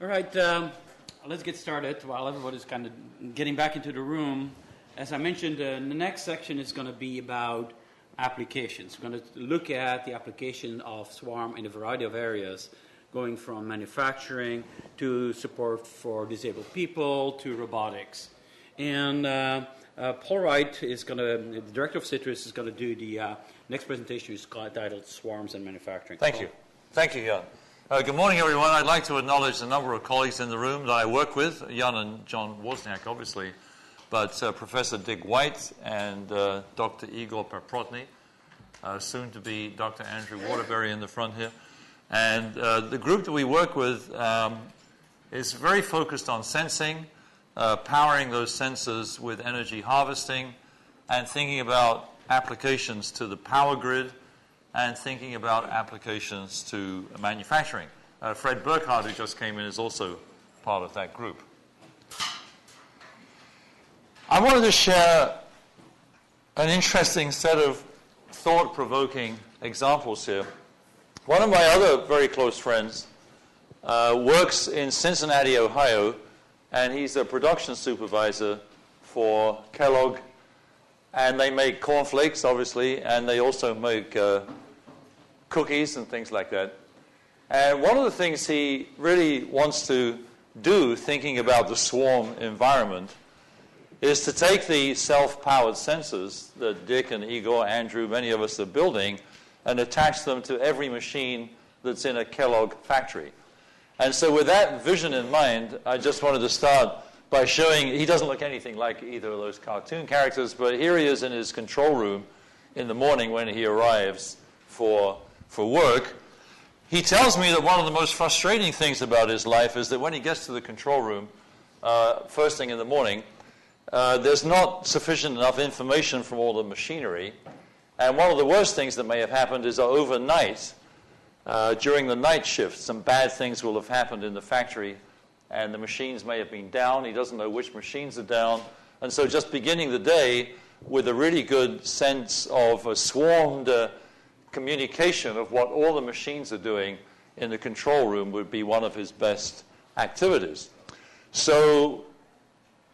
All right, let's get started while everybody's kind of getting back into the room. As I mentioned, the next section is going to be about applications. We're going to look at the application of Swarm in a variety of areas, going from manufacturing to support for disabled people to robotics. And Paul Wright is going to, the director of Citrus, is going to do the next presentation, is titled Swarms and Manufacturing. Thank you. Thank you, Jan. Good morning, everyone. I'd like to acknowledge a number of colleagues in the room that I work with, Jan and John Wozniak, obviously, but Professor Dick White and Dr. Igor Paprotny, soon to be Dr. Andrew Waterbury in the front here. And the group that we work with is very focused on sensing, powering those sensors with energy harvesting, and thinking about applications to the power grid, and thinking about applications to manufacturing. Fred Burkhardt, who just came in, is also part of that group. I wanted to share an interesting set of thought-provoking examples here. One of my other very close friends works in Cincinnati, Ohio, and he's a production supervisor for Kellogg. And they make cornflakes, obviously, and they also make cookies and things like that. And one of the things he really wants to do, thinking about the swarm environment, is to take the self-powered sensors that Dick and Igor, Andrew, many of us are building, and attach them to every machine that's in a Kellogg factory. And so with that vision in mind, I just wanted to start by showing, he doesn't look anything like either of those cartoon characters, but here he is in his control room in the morning when he arrives for work. He tells me that one of the most frustrating things about his life is that when he gets to the control room, first thing in the morning, there's not sufficient enough information from all the machinery. And one of the worst things that may have happened is that overnight, during the night shift, some bad things will have happened in the factory, and the machines may have been down. He doesn't know which machines are down. And so just beginning the day with a really good sense of a swarmed communication of what all the machines are doing in the control room would be one of his best activities. So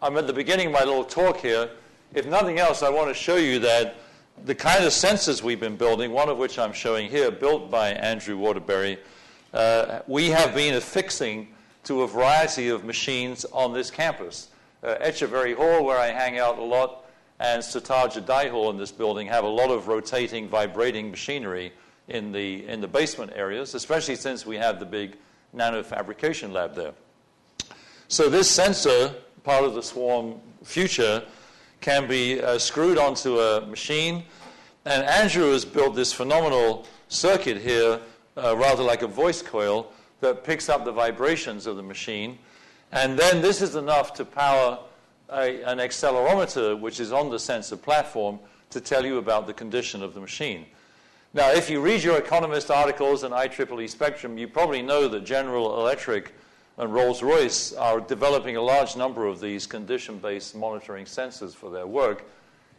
I'm at the beginning of my little talk here. If nothing else, I want to show you that the kind of sensors we've been building, one of which I'm showing here, built by Andrew Waterbury, we have been affixing to a variety of machines on this campus. Etcheverry Hall, where I hang out a lot, and Sitar Jadai Hall in this building have a lot of rotating, vibrating machinery in the basement areas, especially since we have the big nanofabrication lab there. So this sensor, part of the swarm future, can be screwed onto a machine. And Andrew has built this phenomenal circuit here, rather like a voice coil, that picks up the vibrations of the machine. And then this is enough to power an accelerometer, which is on the sensor platform, to tell you about the condition of the machine. Now, if you read your Economist articles and IEEE Spectrum, you probably know that General Electric and Rolls-Royce are developing a large number of these condition-based monitoring sensors for their work.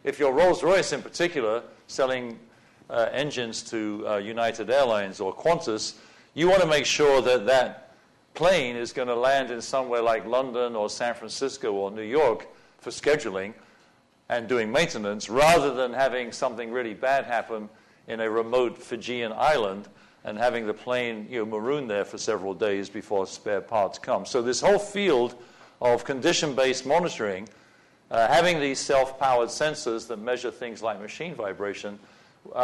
If you're Rolls-Royce in particular, selling engines to United Airlines or Qantas, you want to make sure that that plane is going to land in somewhere like London or San Francisco or New York for scheduling and doing maintenance, rather than having something really bad happen in a remote Fijian island and having the plane marooned there for several days before spare parts come. So this whole field of condition-based monitoring, having these self-powered sensors that measure things like machine vibration,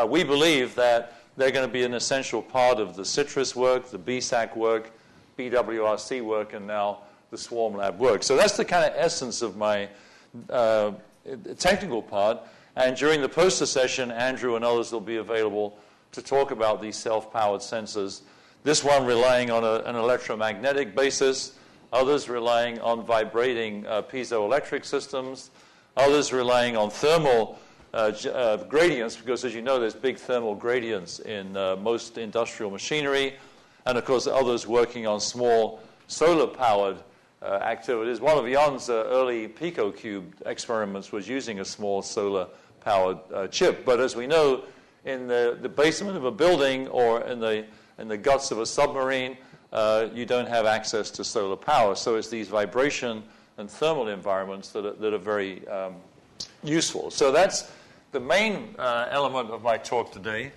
we believe that they're going to be an essential part of the Citrus work, the BSAC work, BWRC work, and now the Swarm Lab work. So that's the kind of essence of my technical part. And during the poster session, Andrew and others will be available to talk about these self-powered sensors. This one relying on an electromagnetic basis, others relying on vibrating piezoelectric systems, others relying on thermal gradients, because as you know, there's big thermal gradients in most industrial machinery, and of course others working on small solar-powered activities. One of Jan's early PicoCube experiments was using a small solar-powered chip, but as we know, in the basement of a building or in the guts of a submarine, you don't have access to solar power. So it's these vibration and thermal environments that are very useful. So that's the main element of my talk today.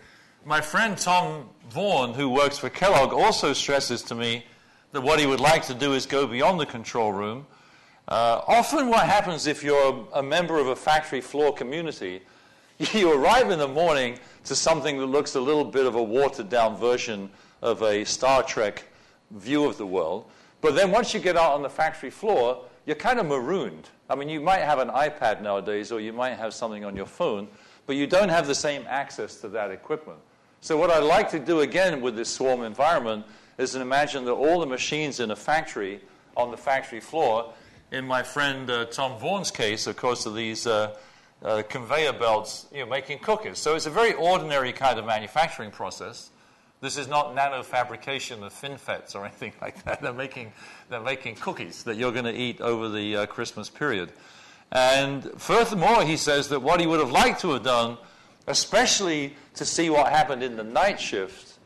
My friend Tom Vaughan, who works for Kellogg, also stresses to me that what he would like to do is go beyond the control room. Often what happens if you're a member of a factory floor community, you arrive in the morning to something that looks a little bit of a watered-down version of a Star Trek view of the world. But then once you get out on the factory floor, you're kind of marooned. I mean, you might have an iPad nowadays, or you might have something on your phone, but you don't have the same access to that equipment. So what I'd like to do again with this swarm environment is to imagine that all the machines in a factory, on the factory floor, in my friend Tom Vaughan's case, of course, are these conveyor belts, making cookies. So it's a very ordinary kind of manufacturing process. This is not nanofabrication of FinFETs or anything like that. They're making cookies that you're going to eat over the Christmas period. And furthermore, he says that what he would have liked to have done, especially to see what happened in the night shift,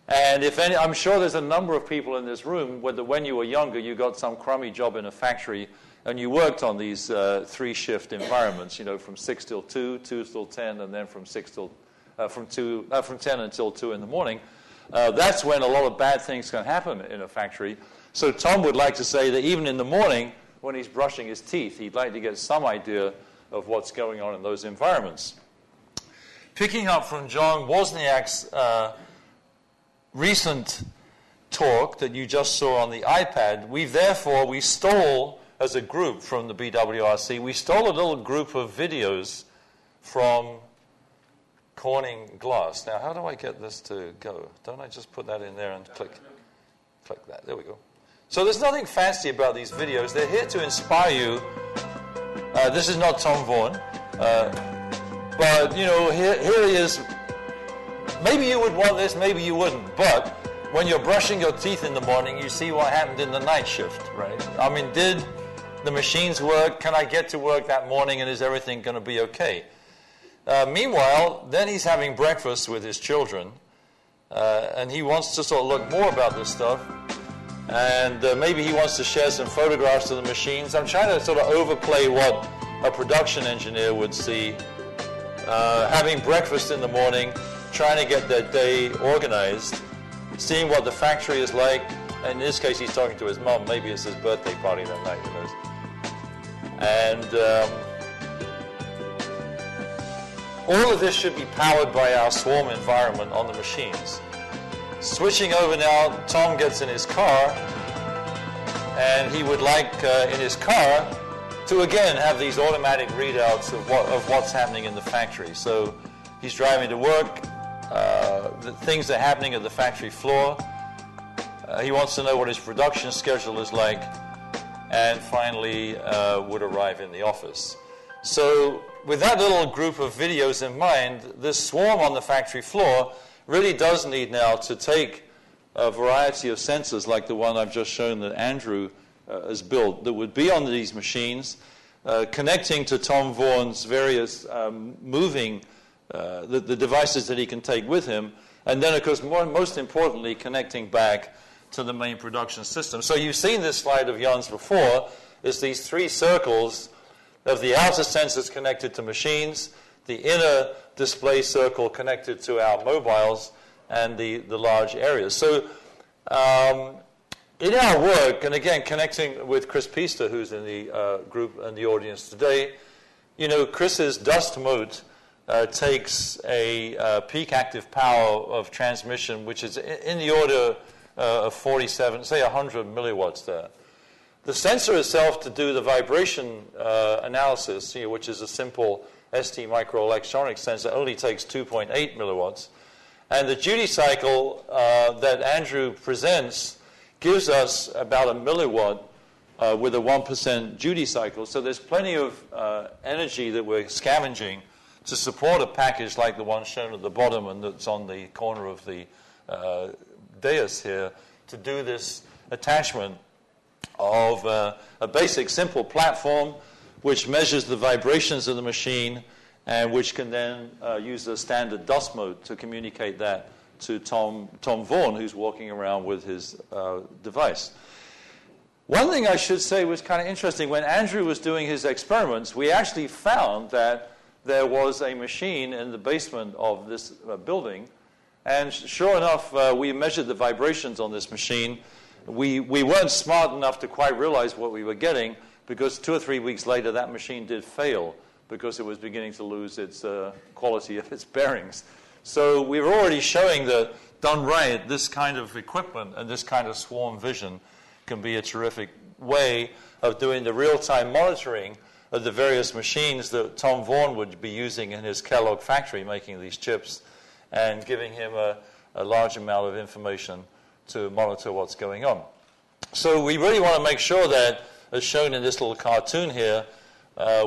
and I'm sure there's a number of people in this room, whether when you were younger you got some crummy job in a factory and you worked on these three-shift environments, from 6 till 2, 2 till 10, and then from 10 until 2 in the morning. That's when a lot of bad things can happen in a factory. So Tom would like to say that even in the morning, when he's brushing his teeth, he'd like to get some idea of what's going on in those environments. Picking up from John Wozniak's recent talk that you just saw on the iPad, we stole, as a group from the BWRC, we stole a little group of videos from Corning Glass. Now, how do I get this to go? Don't I just put that in there and click that? There we go. So there's nothing fancy about these videos. They're here to inspire you. This is not Tom Vaughan. But, here he is. Maybe you would want this, maybe you wouldn't. But when you're brushing your teeth in the morning, you see what happened in the night shift, right? I mean, did the machines work? Can I get to work that morning, and is everything going to be okay? Meanwhile, then he's having breakfast with his children, and he wants to sort of look more about this stuff. And maybe he wants to share some photographs of the machines. I'm trying to sort of overplay what a production engineer would see. Having breakfast in the morning, trying to get their day organized, seeing what the factory is like. And in this case, he's talking to his mom. Maybe it's his birthday party that night, who knows. And all of this should be powered by our swarm environment on the machines. Switching over now, Tom gets in his car, and he would like in his car to again have these automatic readouts of what's happening in the factory. So he's driving to work, the things are happening at the factory floor. He wants to know what his production schedule is like, and finally would arrive in the office. So with that little group of videos in mind, this swarm on the factory floor really does need now to take a variety of sensors like the one I've just shown that Andrew has built that would be on these machines, connecting to Tom Vaughan's various moving, the devices that he can take with him, and then, of course, most importantly, connecting back to the main production system. So you've seen this slide of Jan's before. It's these three circles of the outer sensors connected to machines, the inner display circle connected to our mobiles, and the large areas. So in our work, and again, connecting with Chris Piester, who's in the group and the audience today, Chris's dust mote takes a peak active power of transmission, which is in the order of 47, say 100 milliwatts there. The sensor itself to do the vibration analysis, which is a simple ST microelectronics sensor, only takes 2.8 milliwatts. And the duty cycle that Andrew presents gives us about a milliwatt with a 1% duty cycle. So there's plenty of energy that we're scavenging to support a package like the one shown at the bottom and that's on the corner of the dais here to do this attachment of a basic simple platform which measures the vibrations of the machine and which can then use the standard dust mode to communicate that to Tom Vaughan, who's walking around with his device. One thing I should say was kind of interesting. When Andrew was doing his experiments, we actually found that there was a machine in the basement of this building. And sure enough, we measured the vibrations on this machine. We weren't smart enough to quite realize what we were getting, because 2 or 3 weeks later, that machine did fail because it was beginning to lose its quality of its bearings. So we were already showing that, done right, this kind of equipment and this kind of swarm vision can be a terrific way of doing the real-time monitoring of the various machines that Tom Vaughan would be using in his Kellogg factory making these chips, and giving him a large amount of information to monitor what's going on. So we really want to make sure that, as shown in this little cartoon here,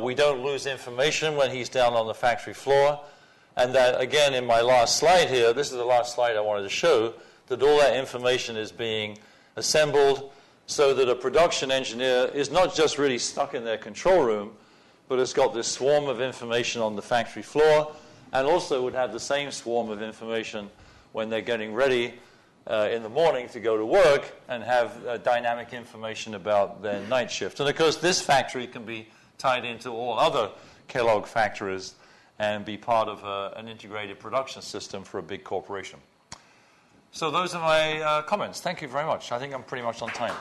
we don't lose information when he's down on the factory floor, and that, again, in my last slide here, this is the last slide I wanted to show, that all that information is being assembled so that a production engineer is not just really stuck in their control room, but has got this swarm of information on the factory floor, and also would have the same swarm of information when they're getting ready in the morning to go to work, and have dynamic information about their night shift. And of course, this factory can be tied into all other Kellogg factories and be part of an integrated production system for a big corporation. So those are my comments. Thank you very much. I think I'm pretty much on time.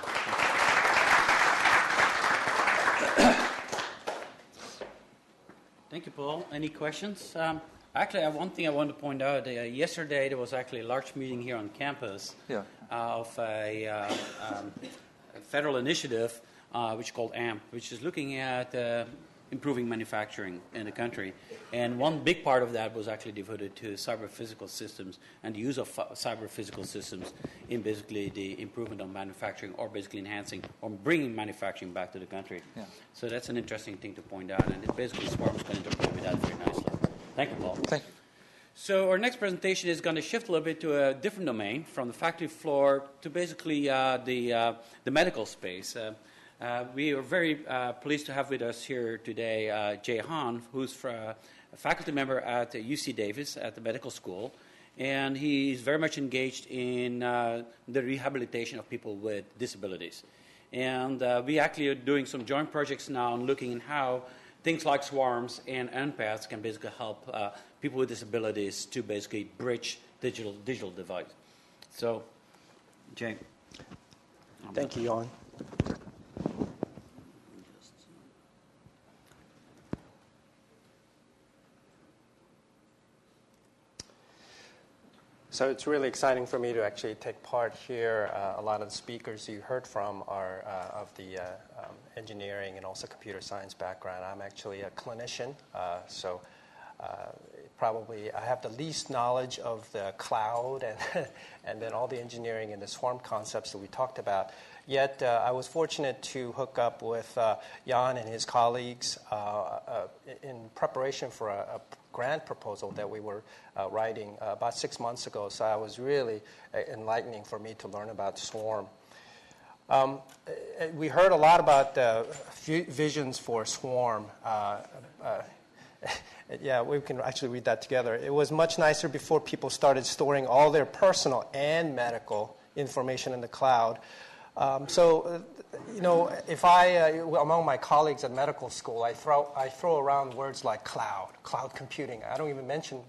Thank you, Paul. Any questions? Actually, one thing I want to point out, yesterday there was actually a large meeting here on campus of a federal initiative which is called AMP, which is looking at improving manufacturing in the country. And one big part of that was actually devoted to cyber-physical systems and the use of cyber-physical systems in basically the improvement of manufacturing, or basically enhancing or bringing manufacturing back to the country. Yeah. So that's an interesting thing to point out, and it basically Swarm is going to interpret with that very nicely. Thank you, Paul. Thank you. So our next presentation is going to shift a little bit to a different domain, from the factory floor to basically the medical space. We are very pleased to have with us here today Jay Han, who's a faculty member at UC Davis at the medical school, and he's very much engaged in the rehabilitation of people with disabilities. And we actually are doing some joint projects now and looking at how things like swarms and empaths can basically help people with disabilities to basically bridge digital divide. So, Jay. Thank you, Jan. So it's really exciting for me to actually take part here. A lot of the speakers you heard from are of the engineering and also computer science background. I'm actually a clinician, so probably I have the least knowledge of the cloud and then all the engineering and the swarm concepts that we talked about. Yet I was fortunate to hook up with Jan and his colleagues in preparation for a grant proposal that we were writing about 6 months ago. So it was really enlightening for me to learn about swarm. We heard a lot about visions for swarm. Yeah, we can actually read that together. It was much nicer before people started storing all their personal and medical information in the cloud. You know, if among my colleagues at medical school, I throw around words like cloud computing. I don't even mention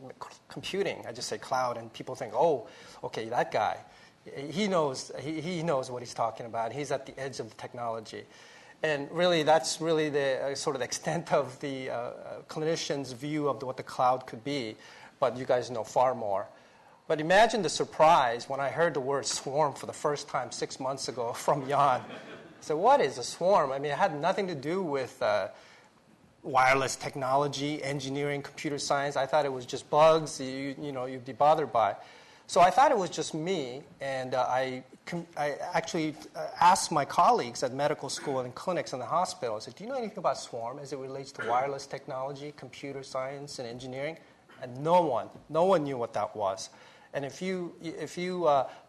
computing. I just say cloud, and people think, oh, okay, that guy, he knows what he's talking about. He's at the edge of the technology. And really, that's really the sort of extent of the clinician's view of what the cloud could be. But you guys know far more. But imagine the surprise when I heard the word swarm for the first time 6 months ago from Jan. So what is a swarm? I mean, it had nothing to do with wireless technology, engineering, computer science. I thought it was just bugs you'd be bothered by. So I thought it was just me, and I actually asked my colleagues at medical school and clinics in the hospital. I said, do you know anything about swarm as it relates to wireless technology, computer science, and engineering? And no one knew what that was. And if you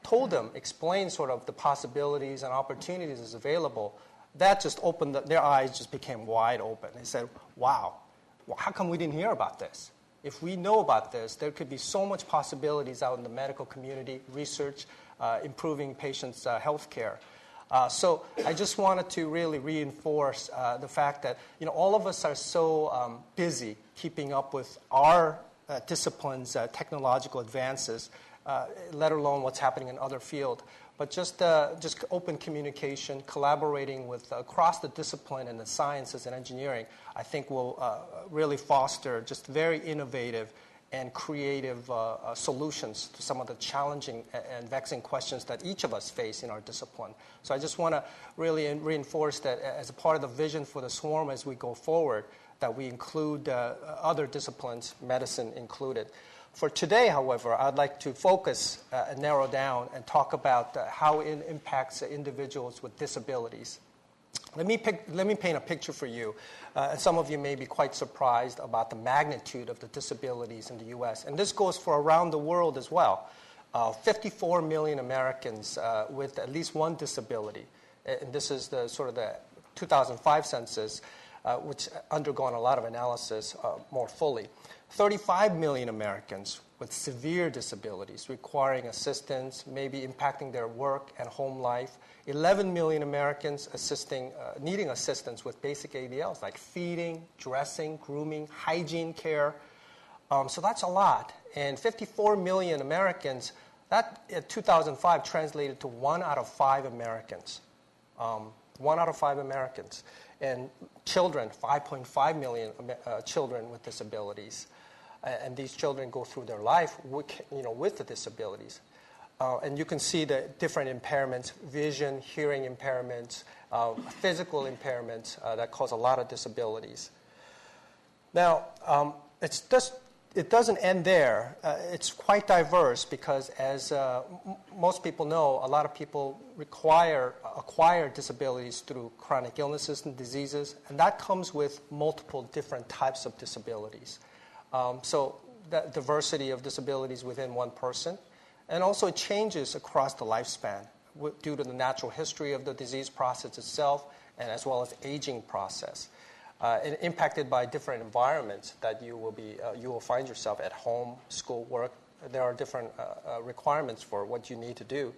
told them, explained sort of the possibilities and opportunities that's available, that just opened their eyes just became wide open. They said, wow, well, how come we didn't hear about this? If we know about this, there could be so much possibilities out in the medical community, research, improving patients' health care. So I just wanted to really reinforce the fact that all of us are so busy keeping up with our disciplines' technological advances, let alone what's happening in other fields. But just open communication, collaborating with across the discipline and the sciences and engineering, I think will really foster just very innovative and creative solutions to some of the challenging and vexing questions that each of us face in our discipline. So I just want to really reinforce that as a part of the vision for the swarm as we go forward, that we include other disciplines, medicine included. For today, however, I'd like to focus and narrow down and talk about how it impacts individuals with disabilities. Let me paint a picture for you. And some of you may be quite surprised about the magnitude of the disabilities in the U.S. And this goes for around the world as well. 54 million Americans with at least one disability. And this is the sort of the 2005 census, which undergone a lot of analysis more fully. 35 million Americans with severe disabilities requiring assistance, maybe impacting their work and home life. 11 million Americans needing assistance with basic ADLs like feeding, dressing, grooming, hygiene care. So that's a lot. And 54 million Americans, that in 2005 translated to 1 out of 5 Americans. 1 out of 5 Americans. And children, 5.5 million children with disabilities. And these children go through their life with the disabilities. And you can see the different impairments, vision, hearing impairments, physical impairments that cause a lot of disabilities. Now, it doesn't end there. It's quite diverse because, as most people know, a lot of people acquire disabilities through chronic illnesses and diseases, and that comes with multiple different types of disabilities. So the diversity of disabilities within one person, and also it changes across the lifespan due to the natural history of the disease process itself, and as well as aging process. And impacted by different environments that you will find yourself at home, school, work. There are different requirements for what you need to do.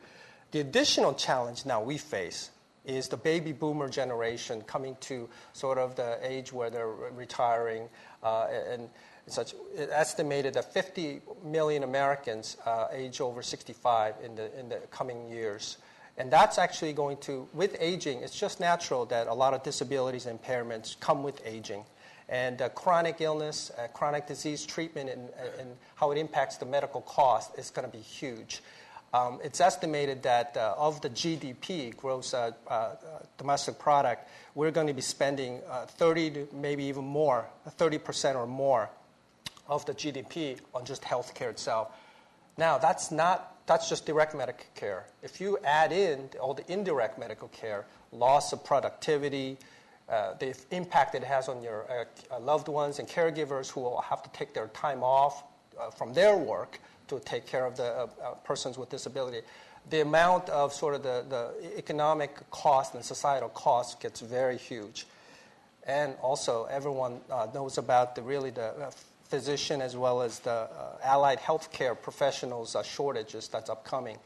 The additional challenge now we face is the baby boomer generation coming to sort of the age where they're retiring and such. It's estimated that 50 million Americans age over 65 in the coming years. And that's actually going to, with aging, it's just natural that a lot of disabilities and impairments come with aging. And chronic illness, chronic disease treatment, and how it impacts the medical cost is going to be huge. It's estimated that of the GDP, gross domestic product, we're going to be spending 30 to maybe even more, 30% or more of the GDP on just healthcare itself. Now, that's just direct medical care. If you add in all the indirect medical care, loss of productivity, the impact it has on your loved ones and caregivers who will have to take their time off from their work to take care of the persons with disability, the amount of sort of the economic cost and societal cost gets very huge. And also, everyone knows about the physician as well as the allied healthcare professionals shortages that's upcoming.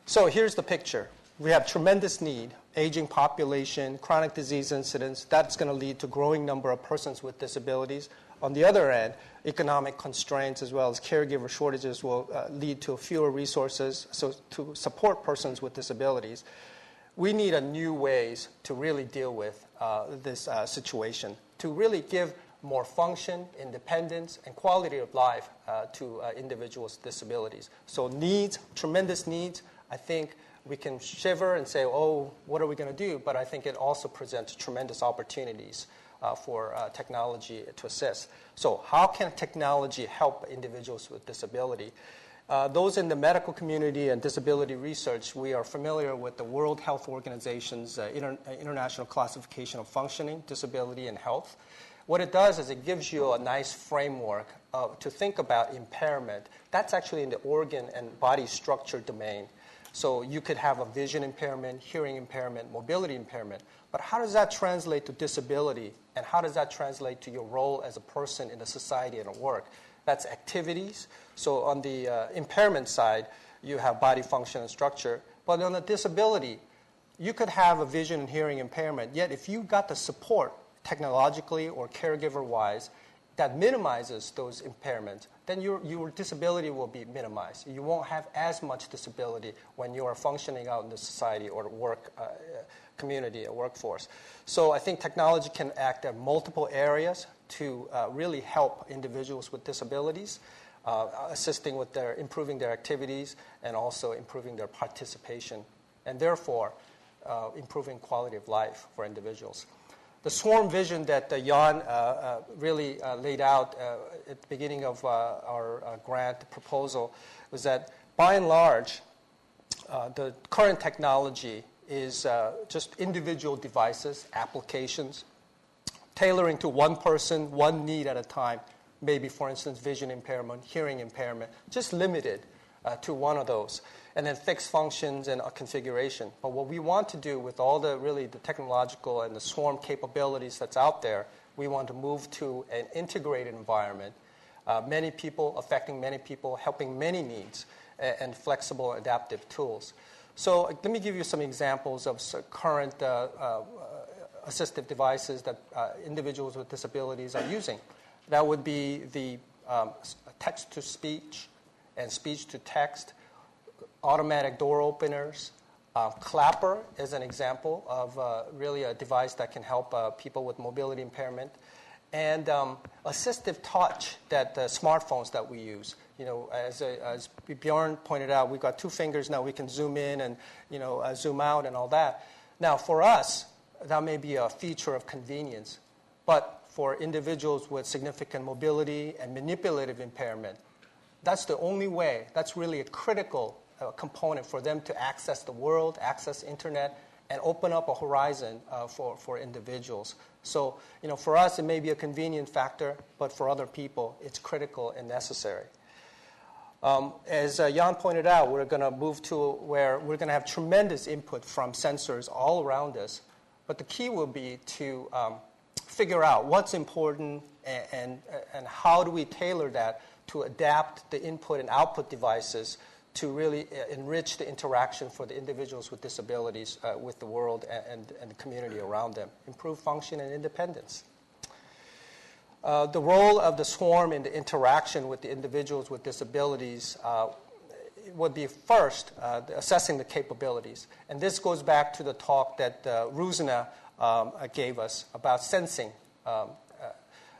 So here's the picture. We have tremendous need, aging population, chronic disease incidence. That's going to lead to growing number of persons with disabilities. On the other end, economic constraints as well as caregiver shortages will lead to fewer resources to support persons with disabilities. We need a new ways to really deal with this situation, to really give more function, independence, and quality of life to individuals with disabilities. So needs, tremendous needs. I think we can shiver and say, oh, what are we going to do? But I think it also presents tremendous opportunities for technology to assist. So how can technology help individuals with disability? Those in the medical community and disability research, we are familiar with the World Health Organization's International Classification of Functioning, Disability, and Health. What it does is it gives you a nice framework to think about impairment. That's actually in the organ and body structure domain. So you could have a vision impairment, hearing impairment, mobility impairment. But how does that translate to disability? And how does that translate to your role as a person in the society and at work? That's activities. So on the impairment side, you have body function and structure. But on the disability, you could have a vision and hearing impairment, yet if you got the support technologically or caregiver-wise that minimizes those impairments, then your disability will be minimized. You won't have as much disability when you are functioning out in the society or work community or workforce. So I think technology can act at multiple areas to really help individuals with disabilities, assisting with improving their activities and also improving their participation, and therefore improving quality of life for individuals. The swarm vision that Jan really laid out at the beginning of our grant proposal was that, by and large, the current technology is just individual devices, applications, tailoring to one person, one need at a time, maybe, for instance, vision impairment, hearing impairment, just limited to one of those, and then fixed functions and configuration. But what we want to do with all the technological and the swarm capabilities that's out there, we want to move to an integrated environment, many people, affecting many people, helping many needs, and flexible, adaptive tools. So let me give you some examples of current assistive devices that individuals with disabilities are using. That would be the text-to-speech and speech-to-text, automatic door openers. Clapper is an example of really a device that can help people with mobility impairment. And assistive touch, that smartphones that we use. You know, as Bjorn pointed out, we've got 2 fingers now. We can zoom in and zoom out and all that. Now, for us, that may be a feature of convenience, but for individuals with significant mobility and manipulative impairment, that's the only way. That's really a critical component for them to access the world, access internet, and open up a horizon for individuals. So, for us, it may be a convenient factor, but for other people, it's critical and necessary. As Jan pointed out, we're going to move to where we're going to have tremendous input from sensors all around us, but the key will be to figure out what's important and how do we tailor that to adapt the input and output devices to really enrich the interaction for the individuals with disabilities with the world and the community around them, improve function and independence. The role of the swarm in the interaction with the individuals with disabilities would be first assessing the capabilities. And this goes back to the talk that Ruzna gave us about sensing.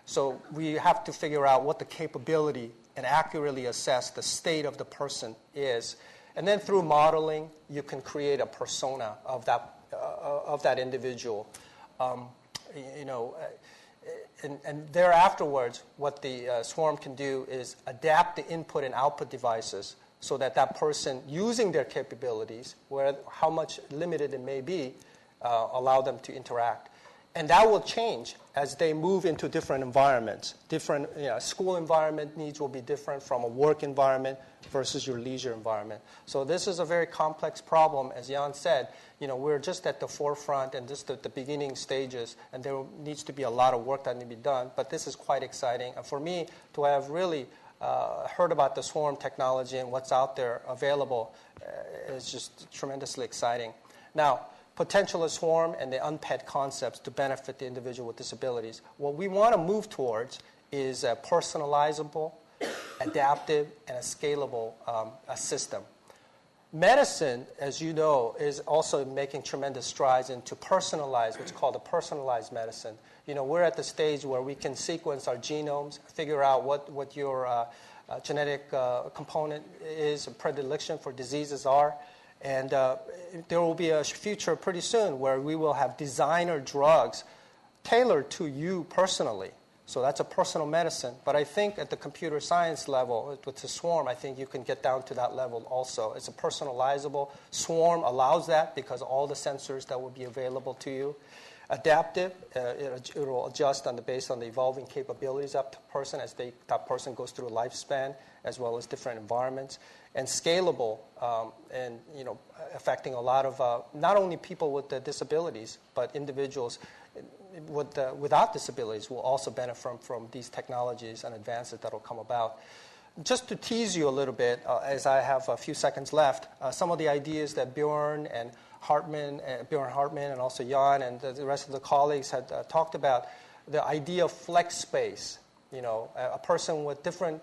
So we have to figure out what the capability and accurately assess the state of the person is. And then through modeling, you can create a persona of that individual. And there afterwards, what the swarm can do is adapt the input and output devices so that that person, using their capabilities, how much limited it may be, allow them to interact. And that will change as they move into different environments. Different school environment needs will be different from a work environment versus your leisure environment. So this is a very complex problem. As Jan said, we're just at the forefront and just at the beginning stages, and there needs to be a lot of work that needs to be done. But this is quite exciting. And for me, to have really heard about the swarm technology and what's out there available is just tremendously exciting. Now, potential of swarm and the unped concepts to benefit the individual with disabilities. What we want to move towards is a personalizable, adaptive, and a scalable system. Medicine, as you know, is also making tremendous strides into personalized, what's called a personalized medicine. We're at the stage where we can sequence our genomes, figure out what your genetic component is, a predilection for diseases are. And there will be a future pretty soon where we will have designer drugs tailored to you personally. So that's a personal medicine. But I think at the computer science level, with the swarm, I think you can get down to that level also. It's a personalizable. Swarm allows that because all the sensors that will be available to you. Adaptive, it will adjust based on the evolving capabilities of the person as that person goes through a lifespan, as well as different environments. And scalable, and affecting a lot of not only people with disabilities, but individuals without disabilities will also benefit from these technologies and advances that will come about. Just to tease you a little bit, as I have a few seconds left, some of the ideas that Bjorn Hartman, and also Jan and the rest of the colleagues had talked about, the idea of flex space. A person with different,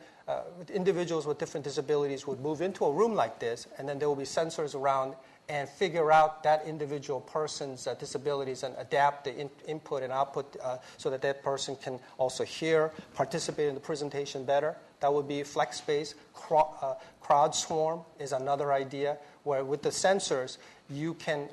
with individuals with different disabilities would move into a room like this, and then there will be sensors around and figure out that individual person's disabilities and adapt the input and output so that person can also hear, participate in the presentation better. That would be flex space. Crowd swarm is another idea where with the sensors, you can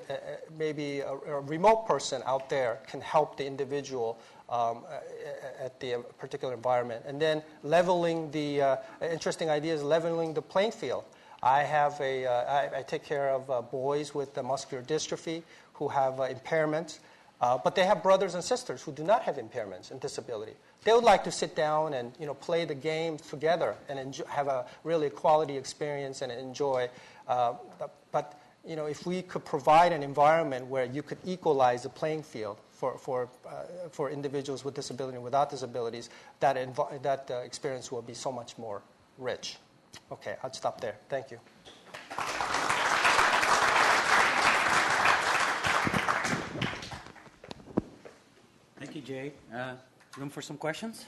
maybe a remote person out there can help the individual at the particular environment. And then leveling the, interesting idea is leveling the playing field. I take care of boys with muscular dystrophy who have impairments, but they have brothers and sisters who do not have impairments and disability. They would like to sit down and play the game together and have a really quality experience and enjoy. But if we could provide an environment where you could equalize the playing field for individuals with disability and without disabilities, that experience will be so much more rich. Okay, I'll stop there. Thank you. Thank you, Jay. Room for some questions?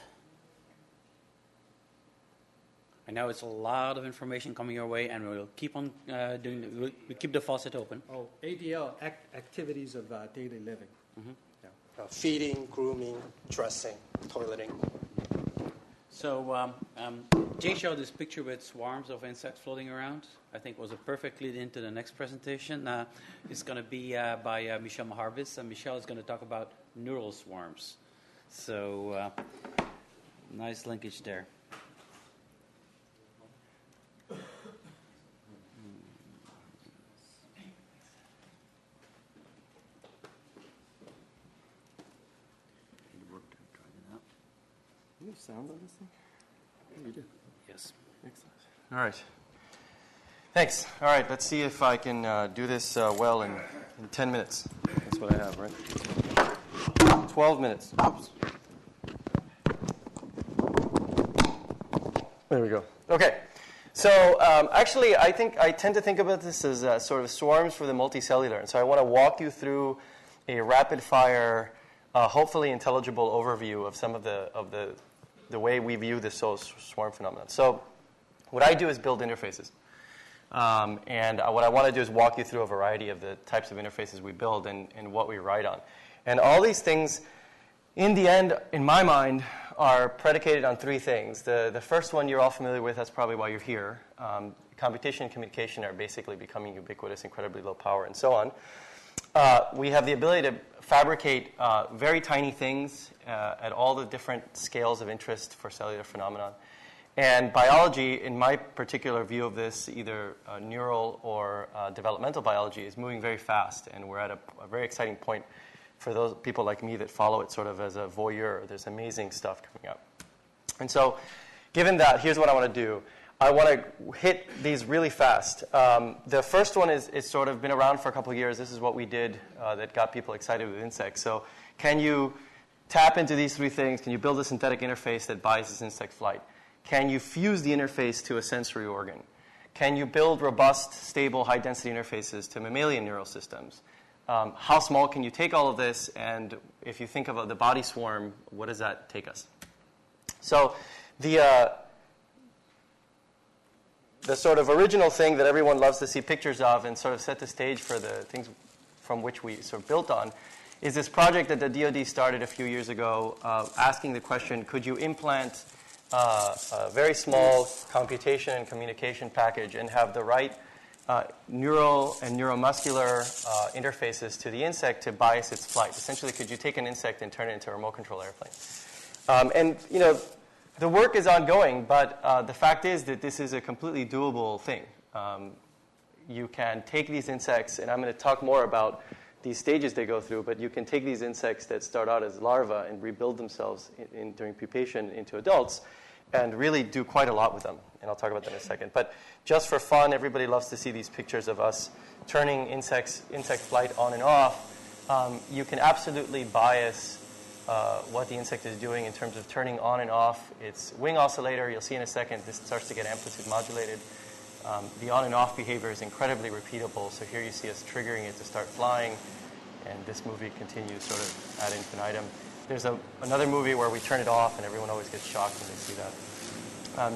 I know it's a lot of information coming your way, and we'll keep on we'll keep the faucet open. Oh, ADL, activities of daily living. Mm-hmm. Yeah. Feeding, grooming, dressing, toileting. So Jay showed this picture with swarms of insects floating around. I think it was a perfect lead into the next presentation. It's going to be by Michel Maharbis, and Michel is going to talk about neural swarms. So nice linkage there. You have sound on this thing? Yeah, you do. Yes. Excellent. All right. Thanks. All right, let's see if I can do this well in 10 minutes. That's what I have, right? 12 minutes. Oops. There we go. Okay. So actually, I tend to think about this as sort of swarms for the multicellular. And so I want to walk you through a rapid-fire, hopefully intelligible overview of some of the way we view this swarm phenomenon. So what I do is build interfaces. And what I want to do is walk you through a variety of the types of interfaces we build and what we write on. And all these things, in the end, in my mind, are predicated on three things. The first one you're all familiar with, that's probably why you're here. Computation and communication are basically becoming ubiquitous, incredibly low power, and so on. We have the ability to fabricate very tiny things at all the different scales of interest for cellular phenomena. And biology, in my particular view of this, either neural or developmental biology, is moving very fast. And we're at a very exciting point for those people like me that follow it sort of as a voyeur. There's amazing stuff coming up. And so given that, here's what I want to do. I want to hit these really fast. The first one is sort of been around for a couple of years. This is what we did that got people excited with insects. So can you tap into these three things? Can you build a synthetic interface that biases insect flight? Can you fuse the interface to a sensory organ? Can you build robust, stable, high-density interfaces to mammalian neural systems? How small can you take all of this? And if you think of the body swarm, what does that take us? So the sort of original thing that everyone loves to see pictures of and sort of set the stage for the things from which we sort of built on is this project that the DoD started a few years ago asking the question, could you implant a very small computation and communication package and have the right neural and neuromuscular interfaces to the insect to bias its flight? Essentially, could you take an insect and turn it into a remote control airplane? And, you know, the work is ongoing, but the fact is that this is a completely doable thing. You can take these insects, and I'm going to talk more about these stages they go through, but you can take these insects that start out as larvae and rebuild themselves during pupation into adults and really do quite a lot with them. And I'll talk about that in a second. But just for fun, everybody loves to see these pictures of us turning insect flight on and off. You can absolutely bias what the insect is doing in terms of turning on and off its wing oscillator. You'll see in a second this starts to get amplitude modulated. The on and off behavior is incredibly repeatable. So here you see us triggering it to start flying, and this movie continues sort of ad infinitum. There's another movie where we turn it off, and everyone always gets shocked when they see that.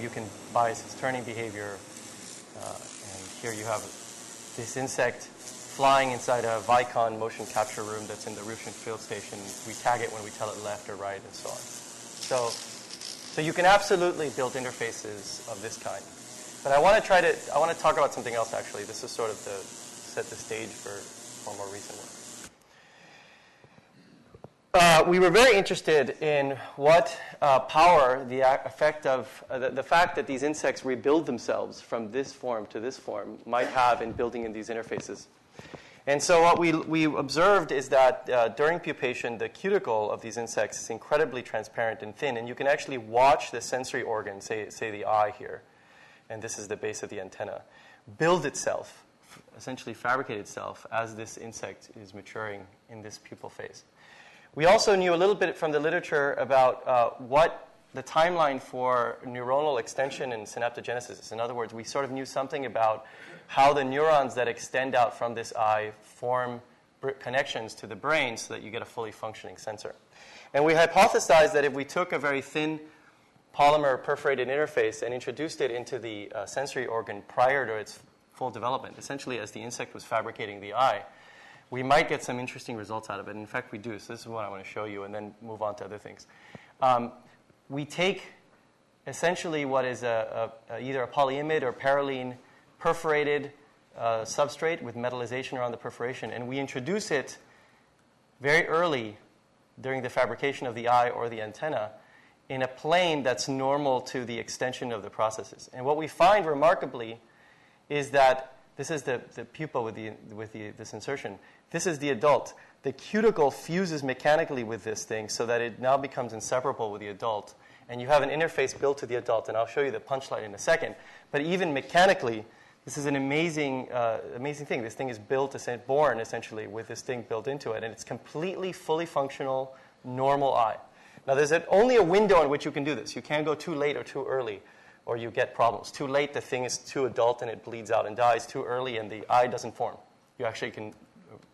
You can bias its turning behavior, and here you have this insect flying inside a Vicon motion capture room that's in the Russian field station. We tag it when we tell it left or right, and so on. So you can absolutely build interfaces of this kind. But I want to talk about something else, actually. This is sort of to set the stage for more recent work. We were very interested in what power the effect of the fact that these insects rebuild themselves from this form to this form might have in building in these interfaces. And so what we observed is that during pupation, the cuticle of these insects is incredibly transparent and thin, and you can actually watch the sensory organ, say the eye here, and this is the base of the antenna, build itself, essentially fabricate itself as this insect is maturing in this pupal phase. We also knew a little bit from the literature about what the timeline for neuronal extension and synaptogenesis is. In other words, we sort of knew something about how the neurons that extend out from this eye form connections to the brain so that you get a fully functioning sensor. And we hypothesized that if we took a very thin polymer perforated interface and introduced it into the sensory organ prior to its full development, essentially as the insect was fabricating the eye, we might get some interesting results out of it. In fact, we do. So this is what I want to show you and then move on to other things. We take essentially what is either a polyimide or parylene perforated substrate with metallization around the perforation, and we introduce it very early during the fabrication of the eye or the antenna in a plane that's normal to the extension of the processes. And what we find remarkably is that this is the pupa with this insertion. This is the adult. The cuticle fuses mechanically with this thing so that it now becomes inseparable with the adult. And you have an interface built to the adult, and I'll show you the punchline in a second. But even mechanically, this is an amazing thing. This thing is born essentially with this thing built into it, and it's completely, fully functional, normal eye. Now, there's only a window in which you can do this. You can't go too late or too early, or you get problems. Too late, the thing is too adult, and it bleeds out and dies. Too early, and the eye doesn't form. You actually can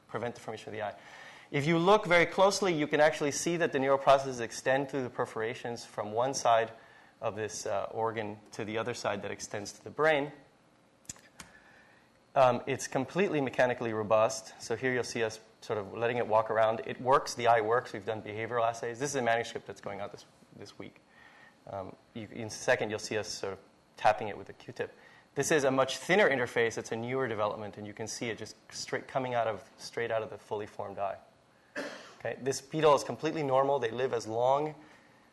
prevent the formation of the eye. If you look very closely, you can actually see that the neural processes extend through the perforations from one side of this organ to the other side that extends to the brain. It's completely mechanically robust. So here you'll see us sort of letting it walk around. It works. The eye works. We've done behavioral assays. This is a manuscript that's going out this week. In a second, you'll see us sort of tapping it with a Q-tip. This is a much thinner interface. It's a newer development, and you can see it just straight out of the fully formed eye. Okay, this beetle is completely normal. They live as long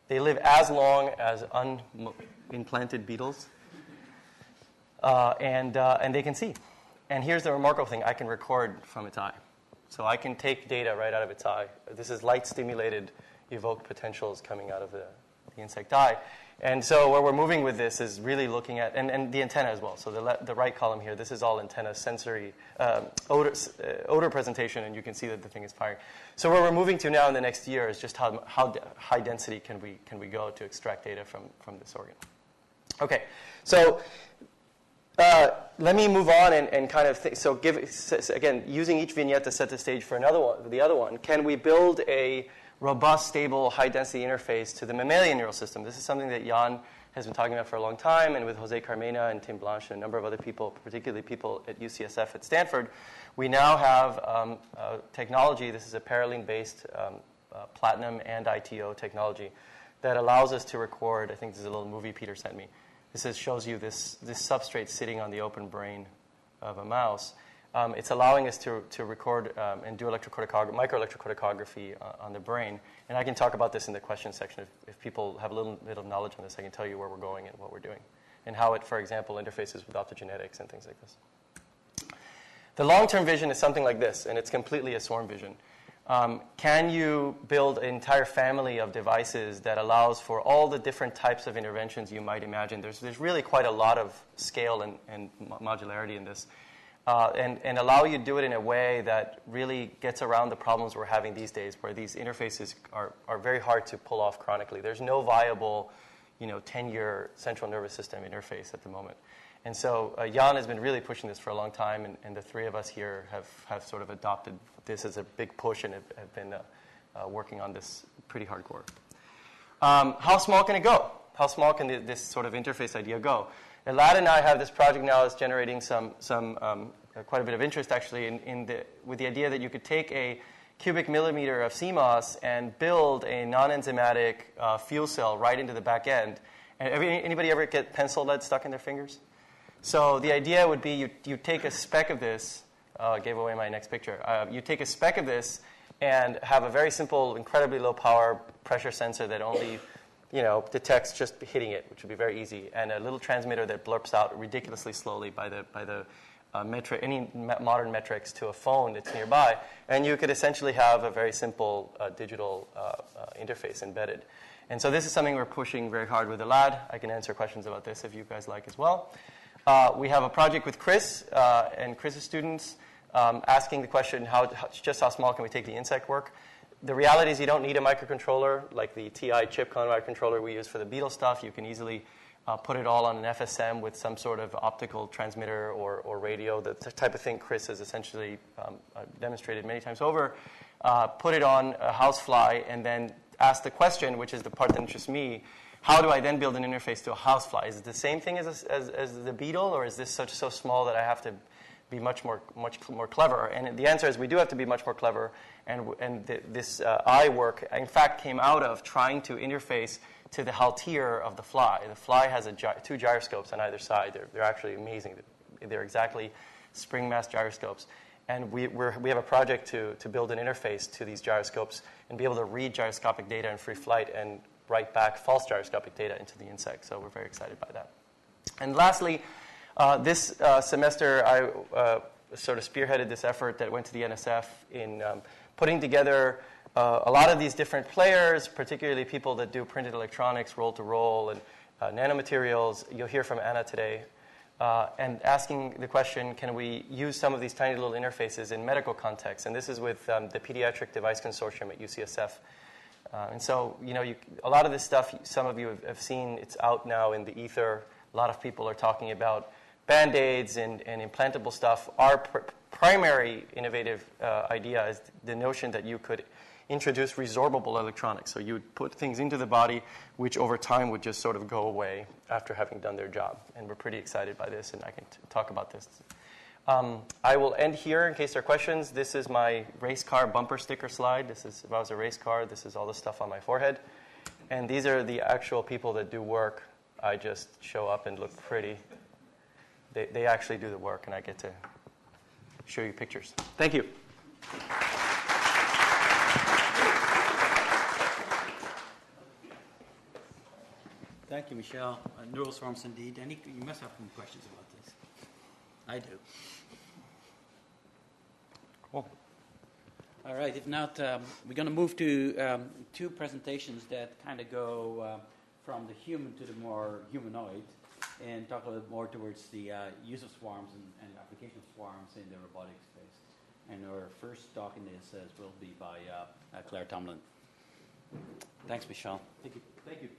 as unimplanted beetles, and they can see. And here's the remarkable thing: I can record from its eye, so I can take data right out of its eye. This is light-stimulated evoked potentials coming out of the insect eye. And so where we're moving with this is really looking at, and the antenna as well. So the right column here, this is all antenna sensory odor presentation, and you can see that the thing is firing. So where we're moving to now in the next year is just how high density can we go to extract data from this organ. Okay, so let me move on and kind of again, using each vignette to set the stage for the other one. Can we build a robust, stable, high-density interface to the mammalian neural system? This is something that Jan has been talking about for a long time, and with Jose Carmena and Tim Blanche and a number of other people, particularly people at UCSF at Stanford, we now have technology. This is a parylene-based platinum and ITO technology that allows us to record. I think this is a little movie Peter sent me. This shows you this substrate sitting on the open brain of a mouse. It's allowing us to record and do microelectrocorticography on the brain. And I can talk about this in the question section. If people have a little bit of knowledge on this, I can tell you where we're going and what we're doing, and how it, for example, interfaces with optogenetics and things like this. The long-term vision is something like this, and it's completely a swarm vision. Can you build an entire family of devices that allows for all the different types of interventions you might imagine? There's really quite a lot of scale and modularity in this. And allow you to do it in a way that really gets around the problems we're having these days, where these interfaces are very hard to pull off chronically. There's no viable 10-year central nervous system interface at the moment. And so Jan has been really pushing this for a long time, and the three of us here have sort of adopted this as a big push and have been working on this pretty hardcore. How small can it go? How small can this sort of interface idea go? And Lad and I have this project now that's generating some quite a bit of interest, actually, with the idea that you could take a cubic millimeter of CMOS and build a non-enzymatic fuel cell right into the back end. And anybody ever get pencil lead stuck in their fingers? So the idea would be you take a speck of this. I gave away my next picture. You take a speck of this and have a very simple, incredibly low power pressure sensor that only detects just hitting it, which would be very easy, and a little transmitter that blurps out ridiculously slowly by the any modern metrics to a phone that's nearby, and you could essentially have a very simple digital interface embedded. And so this is something we're pushing very hard with the lad. I can answer questions about this if you guys like as well. We have a project with Chris and Chris's students asking the question, how small can we take the insect work? The reality is you don't need a microcontroller like the TI chipcon microcontroller we use for the Beetle stuff. You can easily put it all on an FSM with some sort of optical transmitter or radio, the type of thing Chris has essentially demonstrated many times over. Put it on a housefly and then ask the question, which is the part that interests me, how do I then build an interface to a housefly? Is it the same thing as the Beetle, or is this so small that I have to be much more clever? And the answer is we do have to be much more clever. And this eye work, in fact, came out of trying to interface to the haltere of the fly. The fly has two gyroscopes on either side. They're actually amazing. They're exactly spring mass gyroscopes. And we have a project to build an interface to these gyroscopes and be able to read gyroscopic data in free flight and write back false gyroscopic data into the insect. So we're very excited by that. And lastly, this semester I sort of spearheaded this effort that went to the NSF in putting together a lot of these different players, particularly people that do printed electronics, roll-to-roll, and nanomaterials. You'll hear from Anna today. And asking the question, can we use some of these tiny little interfaces in medical contexts? And this is with the Pediatric Device Consortium at UCSF. And so, a lot of this stuff, some of you have seen, it's out now in the ether. A lot of people are talking about Band-Aids and implantable stuff. Our primary innovative idea is the notion that you could introduce resorbable electronics. So you would put things into the body which over time would just sort of go away after having done their job. And we're pretty excited by this, and I can talk about this. I will end here in case there are questions. This is my race car bumper sticker slide. This is, if I was a race car, this is all the stuff on my forehead. And these are the actual people that do work. I just show up and look pretty. They actually do the work, and I get to show you pictures. Thank you. Thank you, Michel. Neural swarms indeed. You must have some questions about this. I do. Cool. All right. If not, we're going to move to two presentations that kind of go from the human to the more humanoid, and talk a little bit more towards the use of swarms and application of swarms in the robotics space. And our first talk in this will be by Claire Tomlin. Thanks, Michel. Thank you. Thank you.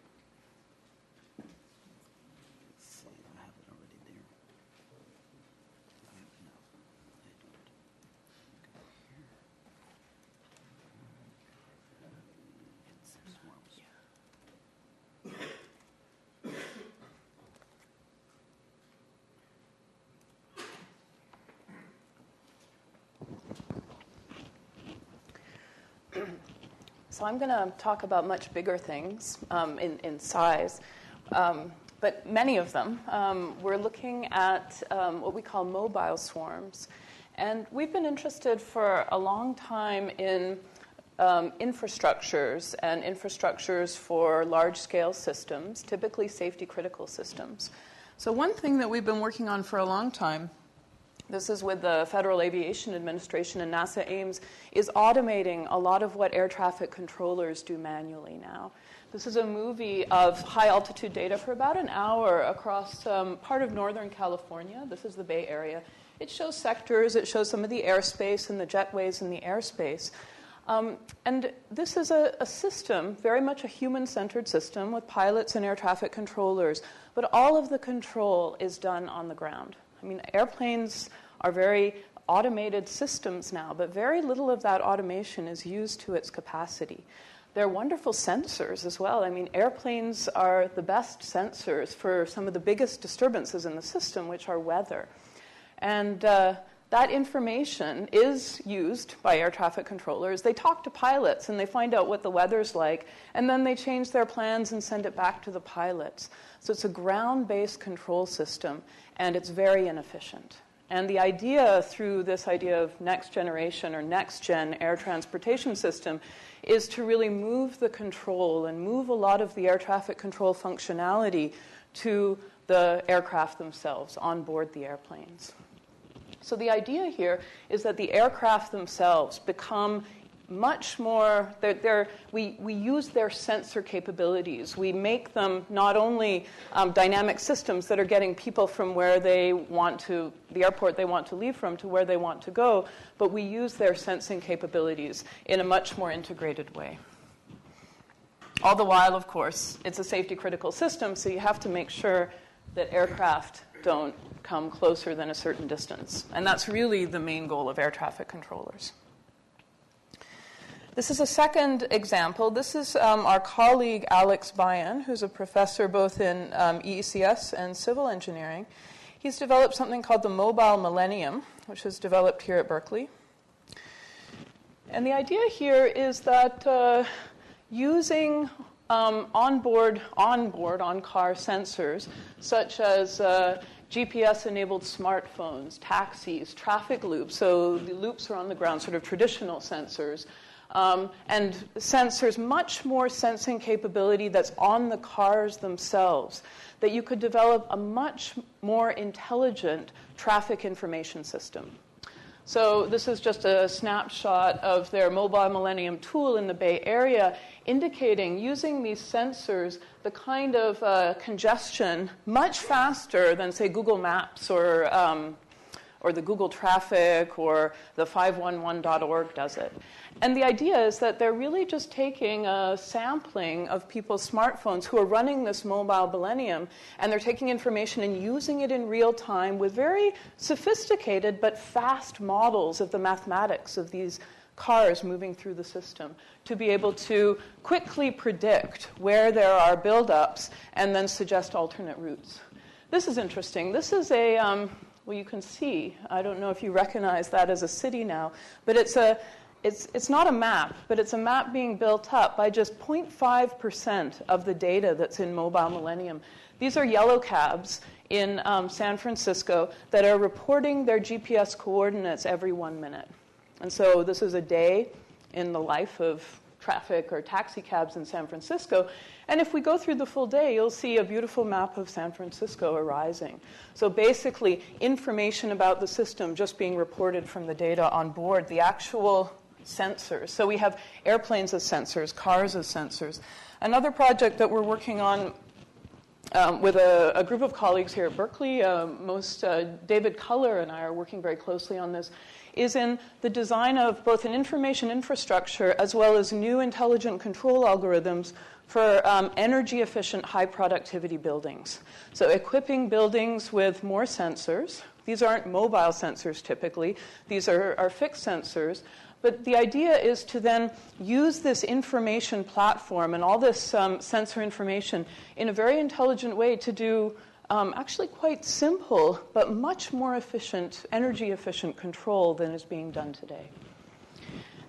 Let's see, I have it already there. No, I don't. It's swarms. So I'm going to talk about much bigger things in size, but many of them. We're looking at what we call mobile swarms. And we've been interested for a long time in infrastructures and infrastructures for large-scale systems, typically safety-critical systems. So one thing that we've been working on for a long time This is with the Federal Aviation Administration, and NASA Ames is automating a lot of what air traffic controllers do manually now. This is a movie of high-altitude data for about an hour across part of Northern California. This is the Bay Area. It shows sectors. It shows some of the airspace and the jetways in the airspace. And this is a system, very much a human-centered system with pilots and air traffic controllers. But all of the control is done on the ground. I mean, airplanes are very automated systems now, but very little of that automation is used to its capacity. They're wonderful sensors as well. I mean, airplanes are the best sensors for some of the biggest disturbances in the system, which are weather. And that information is used by air traffic controllers. They talk to pilots, and they find out what the weather's like, and then they change their plans and send it back to the pilots. So it's a ground-based control system, and it's very inefficient. And the idea through this idea of next generation or next-gen air transportation system is to really move the control and move a lot of the air traffic control functionality to the aircraft themselves on board the airplanes. So the idea here is that the aircraft themselves become much more, we use their sensor capabilities. We make them not only dynamic systems that are getting people from where they want to, the airport they want to leave from to where they want to go, but we use their sensing capabilities in a much more integrated way. All the while, of course, it's a safety critical system, so you have to make sure that aircraft don't come closer than a certain distance. And that's really the main goal of air traffic controllers. This is a second example. This is our colleague Alex Bayan, who's a professor both in EECS and civil engineering. He's developed something called the Mobile Millennium, which is developed here at Berkeley. And the idea here is that using on-car sensors, such as GPS-enabled smartphones, taxis, traffic loops, so the loops are on the ground, sort of traditional sensors, and sensors, much more sensing capability that's on the cars themselves, that you could develop a much more intelligent traffic information system. So this is just a snapshot of their Mobile Millennium tool in the Bay Area, indicating, using these sensors, the kind of congestion much faster than, say, Google Maps or the Google Traffic or the 511.org does it. And the idea is that they're really just taking a sampling of people's smartphones who are running this Mobile Millennium, and they're taking information and using it in real time with very sophisticated but fast models of the mathematics of these cars moving through the system to be able to quickly predict where there are buildups and then suggest alternate routes. This is interesting. This is a, well, you can see, I don't know if you recognize that as a city now, but it's not a map, but it's a map being built up by just 0.5% of the data that's in Mobile Millennium. These are yellow cabs in San Francisco that are reporting their GPS coordinates every 1 minute. And so this is a day in the life of traffic or taxi cabs in San Francisco. And if we go through the full day, you'll see a beautiful map of San Francisco arising. So basically, information about the system just being reported from the data on board, the actual sensors. So we have airplanes as sensors, cars as sensors. Another project that we're working on with a group of colleagues here at Berkeley, David Culler and I are working very closely on this, is in the design of both an information infrastructure as well as new intelligent control algorithms for energy-efficient, high-productivity buildings. So equipping buildings with more sensors. These aren't mobile sensors typically. These are fixed sensors. But the idea is to then use this information platform and all this sensor information in a very intelligent way to do actually quite simple but much more efficient, energy-efficient control than is being done today.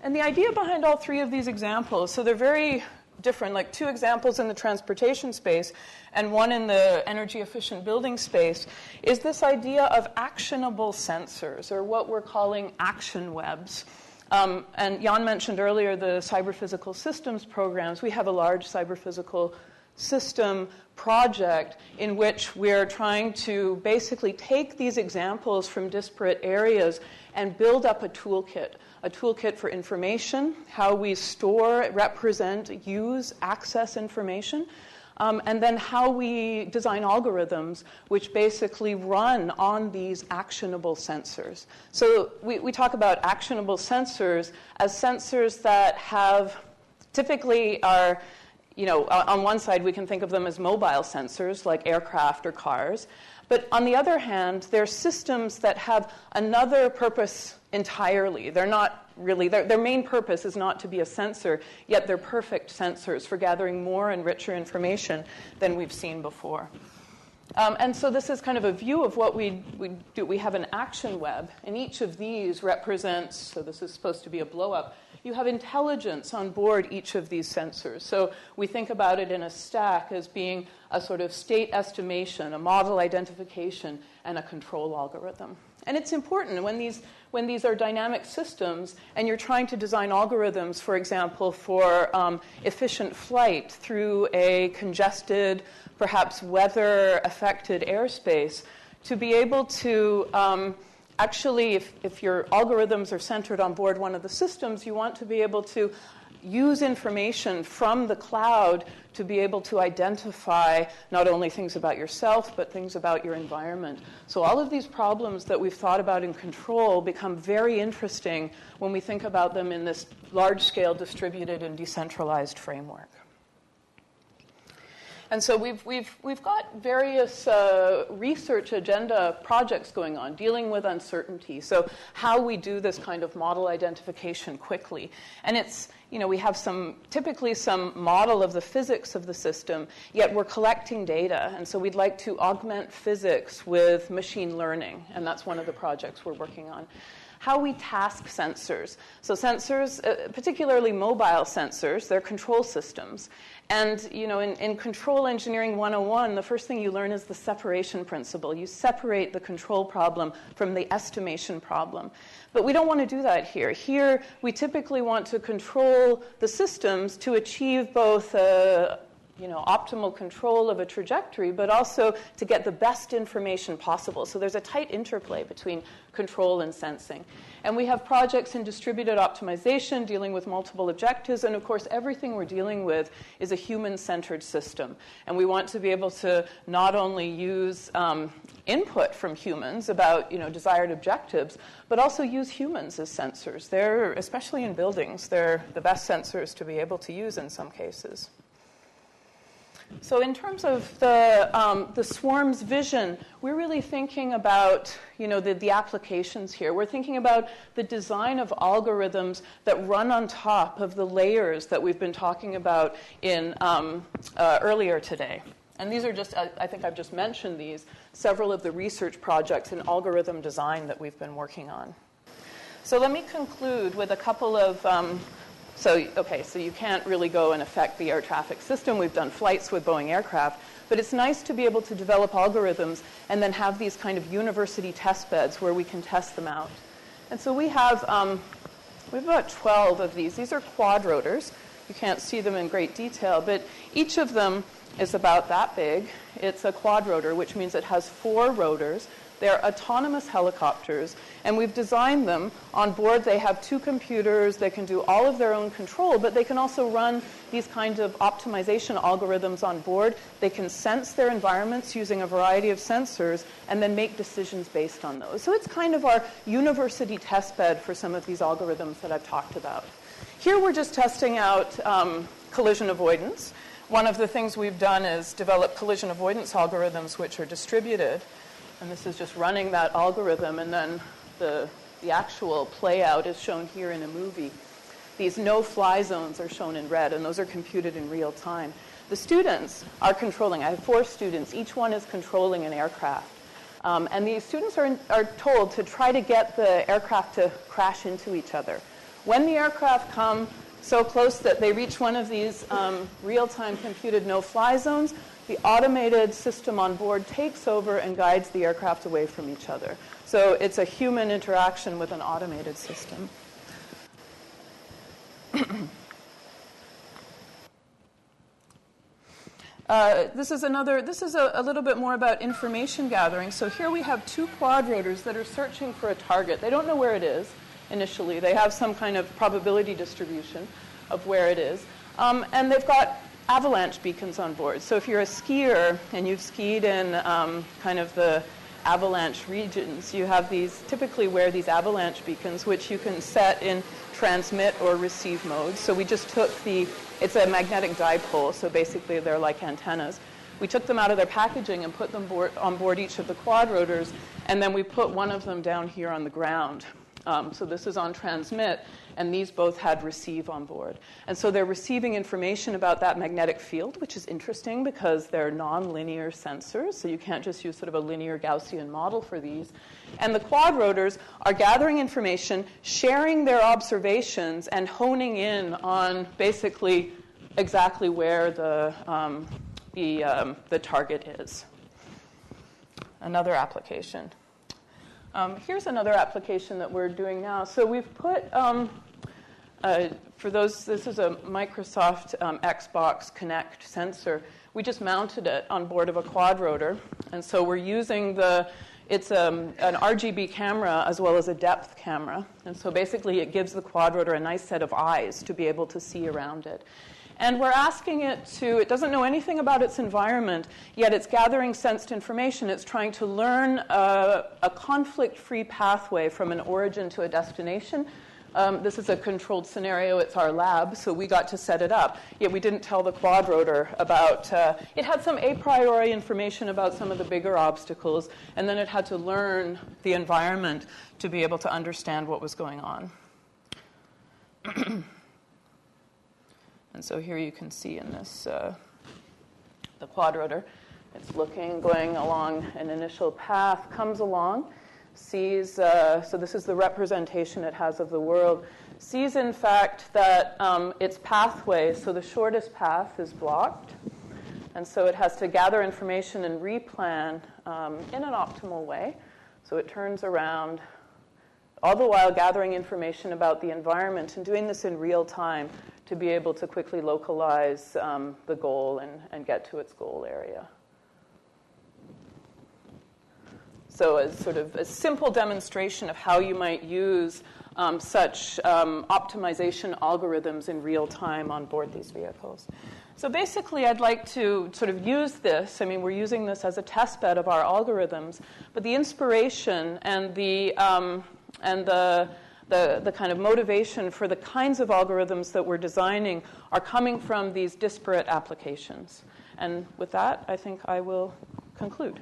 And the idea behind all three of these examples, so they're very different, like two examples in the transportation space and one in the energy-efficient building space, is this idea of actionable sensors, or what we're calling action webs. And Jan mentioned earlier the cyber physical systems programs. We have a large cyber physical system project in which we're trying to basically take these examples from disparate areas and build up a toolkit for information, how we store, represent, use, access information, and then how we design algorithms which basically run on these actionable sensors. So we talk about actionable sensors as sensors that have typically are, on one side we can think of them as mobile sensors like aircraft or cars. But on the other hand, they're systems that have another purpose entirely. They're not really, their main purpose is not to be a sensor, yet they're perfect sensors for gathering more and richer information than we've seen before. And so this is kind of a view of what we do. We have an action web, and each of these represents, so this is supposed to be a blow-up, you have intelligence on board each of these sensors. So we think about it in a stack as being a sort of state estimation, a model identification, and a control algorithm. And it's important when these are dynamic systems and you're trying to design algorithms, for example, for efficient flight through a congested, perhaps weather-affected airspace, to be able to actually, if your algorithms are centered on board one of the systems, you want to be able to use information from the cloud to be able to identify not only things about yourself, but things about your environment. So all of these problems that we've thought about in control become very interesting when we think about them in this large-scale distributed and decentralized framework. And so we've got various research agenda projects going on dealing with uncertainty. So how we do this kind of model identification quickly. And it's, we have typically some model of the physics of the system, yet we're collecting data. And so we'd like to augment physics with machine learning. And that's one of the projects we're working on. How we task sensors. So sensors, particularly mobile sensors, they're control systems. And in Control Engineering 101, the first thing you learn is the separation principle. You separate the control problem from the estimation problem. But we don't want to do that here. Here, we typically want to control the systems to achieve both optimal control of a trajectory, but also to get the best information possible. So there's a tight interplay between control and sensing. And we have projects in distributed optimization dealing with multiple objectives. And of course, everything we're dealing with is a human-centered system. And we want to be able to not only use input from humans about desired objectives, but also use humans as sensors. They're, especially in buildings, they're the best sensors to be able to use in some cases. So in terms of the swarm's vision, we're really thinking about the applications here. We're thinking about the design of algorithms that run on top of the layers that we've been talking about in earlier today. And these are just, I think I've just mentioned these, several of the research projects in algorithm design that we've been working on. So let me conclude with a couple of So you can't really go and affect the air traffic system. We've done flights with Boeing aircraft. But it's nice to be able to develop algorithms and then have these kind of university test beds where we can test them out. And so we have about 12 of these. These are quadrotors. You can't see them in great detail, but each of them is about that big. It's a quadrotor, which means it has 4 rotors. They're autonomous helicopters, and we've designed them. On board, they have 2 computers. They can do all of their own control, but they can also run these kinds of optimization algorithms on board. They can sense their environments using a variety of sensors and then make decisions based on those. So it's kind of our university testbed for some of these algorithms that I've talked about. Here we're just testing out collision avoidance. One of the things we've done is develop collision avoidance algorithms which are distributed. And this is just running that algorithm, and then the actual play out is shown here in a movie. These no-fly zones are shown in red, and those are computed in real time. The students are controlling. I have 4 students. Each one is controlling an aircraft. And these students are told to try to get the aircraft to crash into each other. When the aircraft come so close that they reach one of these real-time computed no-fly zones, the automated system on board takes over and guides the aircraft away from each other. So it's a human interaction with an automated system. This is a little bit more about information gathering. So here we have two quadrotors that are searching for a target. They don't know where it is initially. They have some kind of probability distribution of where it is. And they've got avalanche beacons on board. So if you're a skier and you've skied in kind of the avalanche regions, you have these, typically wear these avalanche beacons, which you can set in transmit or receive mode. So we just took it's a magnetic dipole, so basically they're like antennas. We took them out of their packaging and put them on board each of the quadrotors, and then we put one of them down here on the ground. So this is on transmit, and these both had receive on board. And so they're receiving information about that magnetic field, which is interesting because they're nonlinear sensors, so you can't just use sort of a linear Gaussian model for these. And the quadrotors are gathering information, sharing their observations, and honing in on basically exactly where the target is. Another application. Here's another application that we're doing now. So we've put, for those, this is a Microsoft Xbox Kinect sensor. We just mounted it on board of a quadrotor. And so we're using it's an RGB camera as well as a depth camera. And so basically it gives the quadrotor a nice set of eyes to be able to see around it. And we're asking it doesn't know anything about its environment, yet it's gathering sensed information. It's trying to learn a conflict-free pathway from an origin to a destination. This is a controlled scenario. It's our lab, so we got to set it up. Yet we didn't tell the quadrotor about, it had some a priori information about some of the bigger obstacles, and then it had to learn the environment to be able to understand what was going on. And so here you can see in this, the quadrotor, it's going along an initial path, comes along, sees, so this is the representation it has of the world, sees in fact that its pathway, so the shortest path is blocked, and so it has to gather information and replan in an optimal way. So it turns around, all the while gathering information about the environment and doing this in real time to be able to quickly localize the goal and get to its goal area. So as sort of a simple demonstration of how you might use such optimization algorithms in real time on board these vehicles. So basically, I'd like to sort of use this. I mean, we're using this as a test bed of our algorithms, but the inspiration and the kind of motivation for the kinds of algorithms that we're designing are coming from these disparate applications. And with that, I think I will conclude.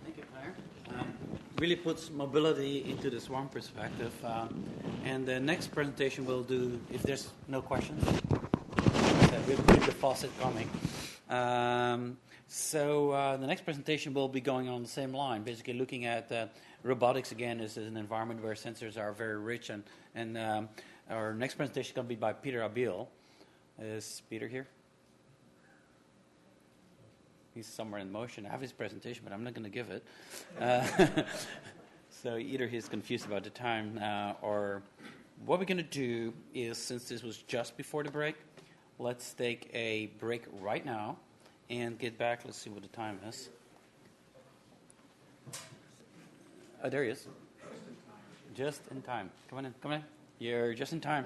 Thank you, Claire. Really puts mobility into the swarm perspective. And the next presentation we'll do, if there's no questions, we'll keep the faucet coming. So the next presentation will be going on the same line, basically looking at robotics again as an environment where sensors are very rich. And our next presentation is going to be by Peter Abil. Is Peter here? He's somewhere in motion. I have his presentation, but I'm not going to give it. So either he's confused about the time, or what we're going to do is, since this was just before the break, let's take a break right now and get back. Let's see what the time is. Oh, there he is. Just in time. Come on in. Come on in. You're just in time.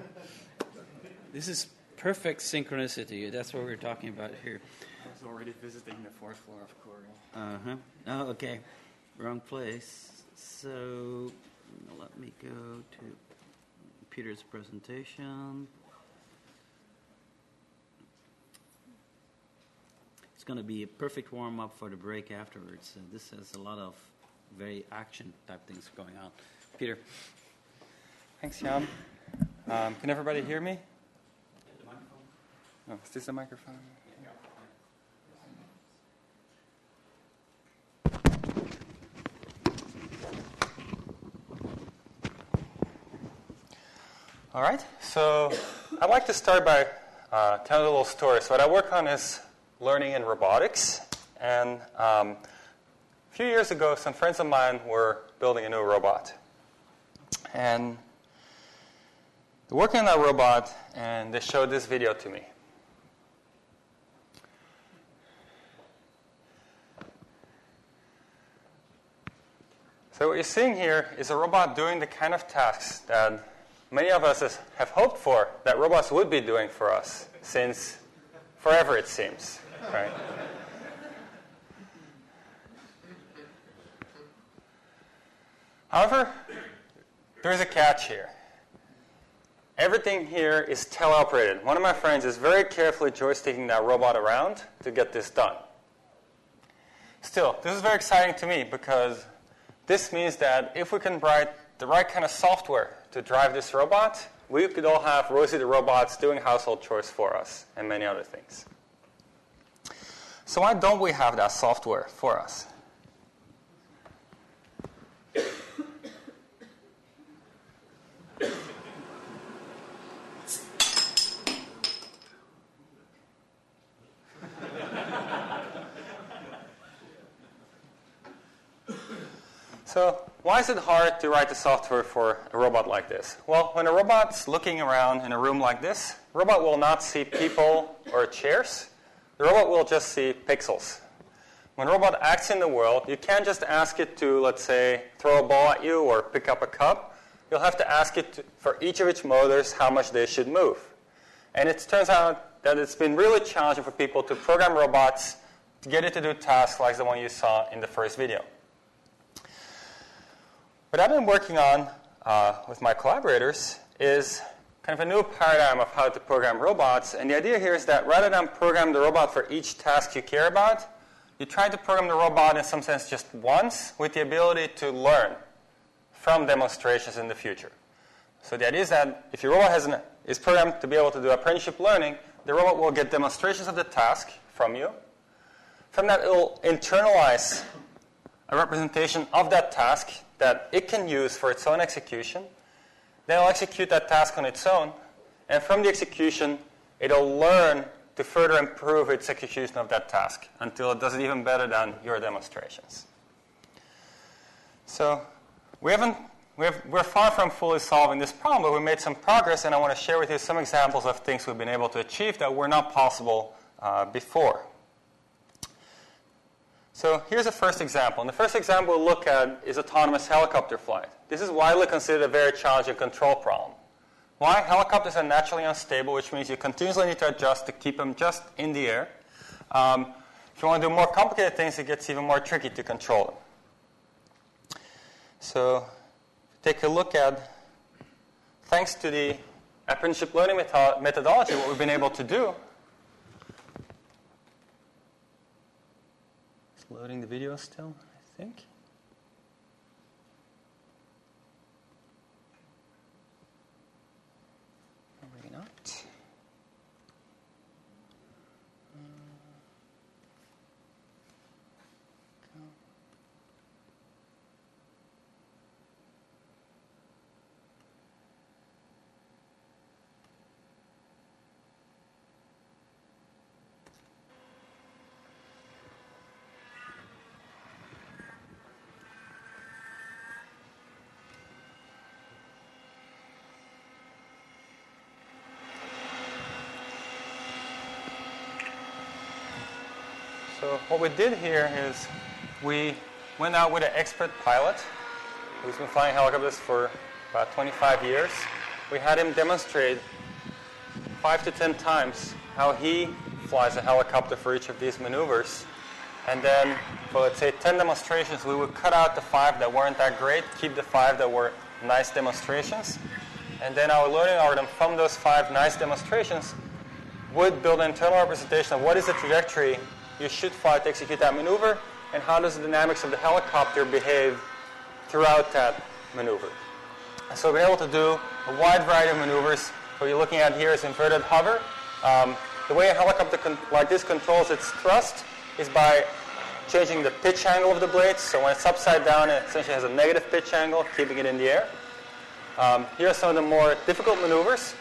This is perfect synchronicity. That's what we're talking about here. I was already visiting the fourth floor of Corey. Uh-huh. Oh, okay. Wrong place. So let me go to Peter's presentation. It's going to be a perfect warm-up for the break afterwards. This has a lot of very action-type things going on. Peter. Thanks, Jan. Can everybody hear me? Oh, is this the microphone? All right, so I'd like to start by telling a little story. So what I work on is learning in robotics. And a few years ago, some friends of mine were building a new robot. And They're working on that robot, and they showed this video to me. So what you're seeing here is a robot doing the kind of tasks that many of us have hoped for that robots would be doing for us since forever, it seems, right? However, there's a catch here. Everything here is teleoperated. One of my friends is very carefully joysticking that robot around to get this done. Still, this is very exciting to me because this means that if we can write the right kind of software to drive this robot, we could all have Rosie the robots doing household chores for us and many other things. So why don't we have that software for us? So why is it hard to write the software for a robot like this? Well, when a robot's looking around in a room like this, the robot will not see people or chairs. The robot will just see pixels. When a robot acts in the world, you can't just ask it to, let's say, throw a ball at you or pick up a cup. You'll have to ask it for each of its motors how much they should move. And it turns out that it's been really challenging for people to program robots to get it to do tasks like the one you saw in the first video. What I've been working on with my collaborators is kind of a new paradigm of how to program robots. And the idea here is that rather than program the robot for each task you care about, you try to program the robot in some sense just once with the ability to learn from demonstrations in the future. So the idea is that if your robot is programmed to be able to do apprenticeship learning, the robot will get demonstrations of the task from you. From that, it will internalize a representation of that task that it can use for its own execution. Then it'll execute that task on its own. And from the execution, it'll learn to further improve its execution of that task until it does it even better than your demonstrations. So we're far from fully solving this problem, but we made some progress, and I want to share with you some examples of things we've been able to achieve that were not possible before. So here's the first example. And the first example we'll look at is autonomous helicopter flight. This is widely considered a very challenging control problem. Why? Helicopters are naturally unstable, which means you continuously need to adjust to keep them just in the air. If you want to do more complicated things, it gets even more tricky to control them. So take a look at, thanks to the apprenticeship learning methodology, what we've been able to do. Loading the video still, I think. Maybe not. So what we did here is we went out with an expert pilot who's been flying helicopters for about 25 years. We had him demonstrate 5 to 10 times how he flies a helicopter for each of these maneuvers. And then for, let's say, 10 demonstrations, we would cut out the 5 that weren't that great, keep the 5 that were nice demonstrations. And then our learning algorithm from those 5 nice demonstrations would build an internal representation of what is the trajectory you should fly to execute that maneuver, and how does the dynamics of the helicopter behave throughout that maneuver. So we're able to do a wide variety of maneuvers. What you're looking at here is inverted hover. The way a helicopter like this controls its thrust is by changing the pitch angle of the blades. So when it's upside down, it essentially has a negative pitch angle, keeping it in the air. Here are some of the more difficult maneuvers.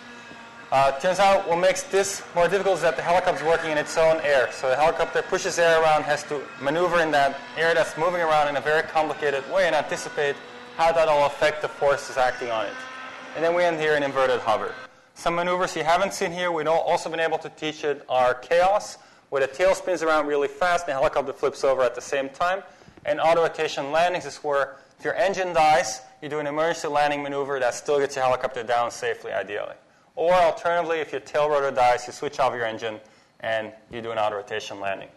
Turns out what makes this more difficult is that the helicopter is working in its own air. So the helicopter pushes air around, has to maneuver in that air that's moving around in a very complicated way and anticipate how that will affect the forces acting on it. And then we end here in inverted hover. Some maneuvers you haven't seen here, we've also been able to teach it, are chaos, where the tail spins around really fast and the helicopter flips over at the same time. And auto-rotation landings is where if your engine dies, you do an emergency landing maneuver that still gets your helicopter down safely, ideally. Or alternatively, if your tail rotor dies, you switch off your engine and you do an auto-rotation landing.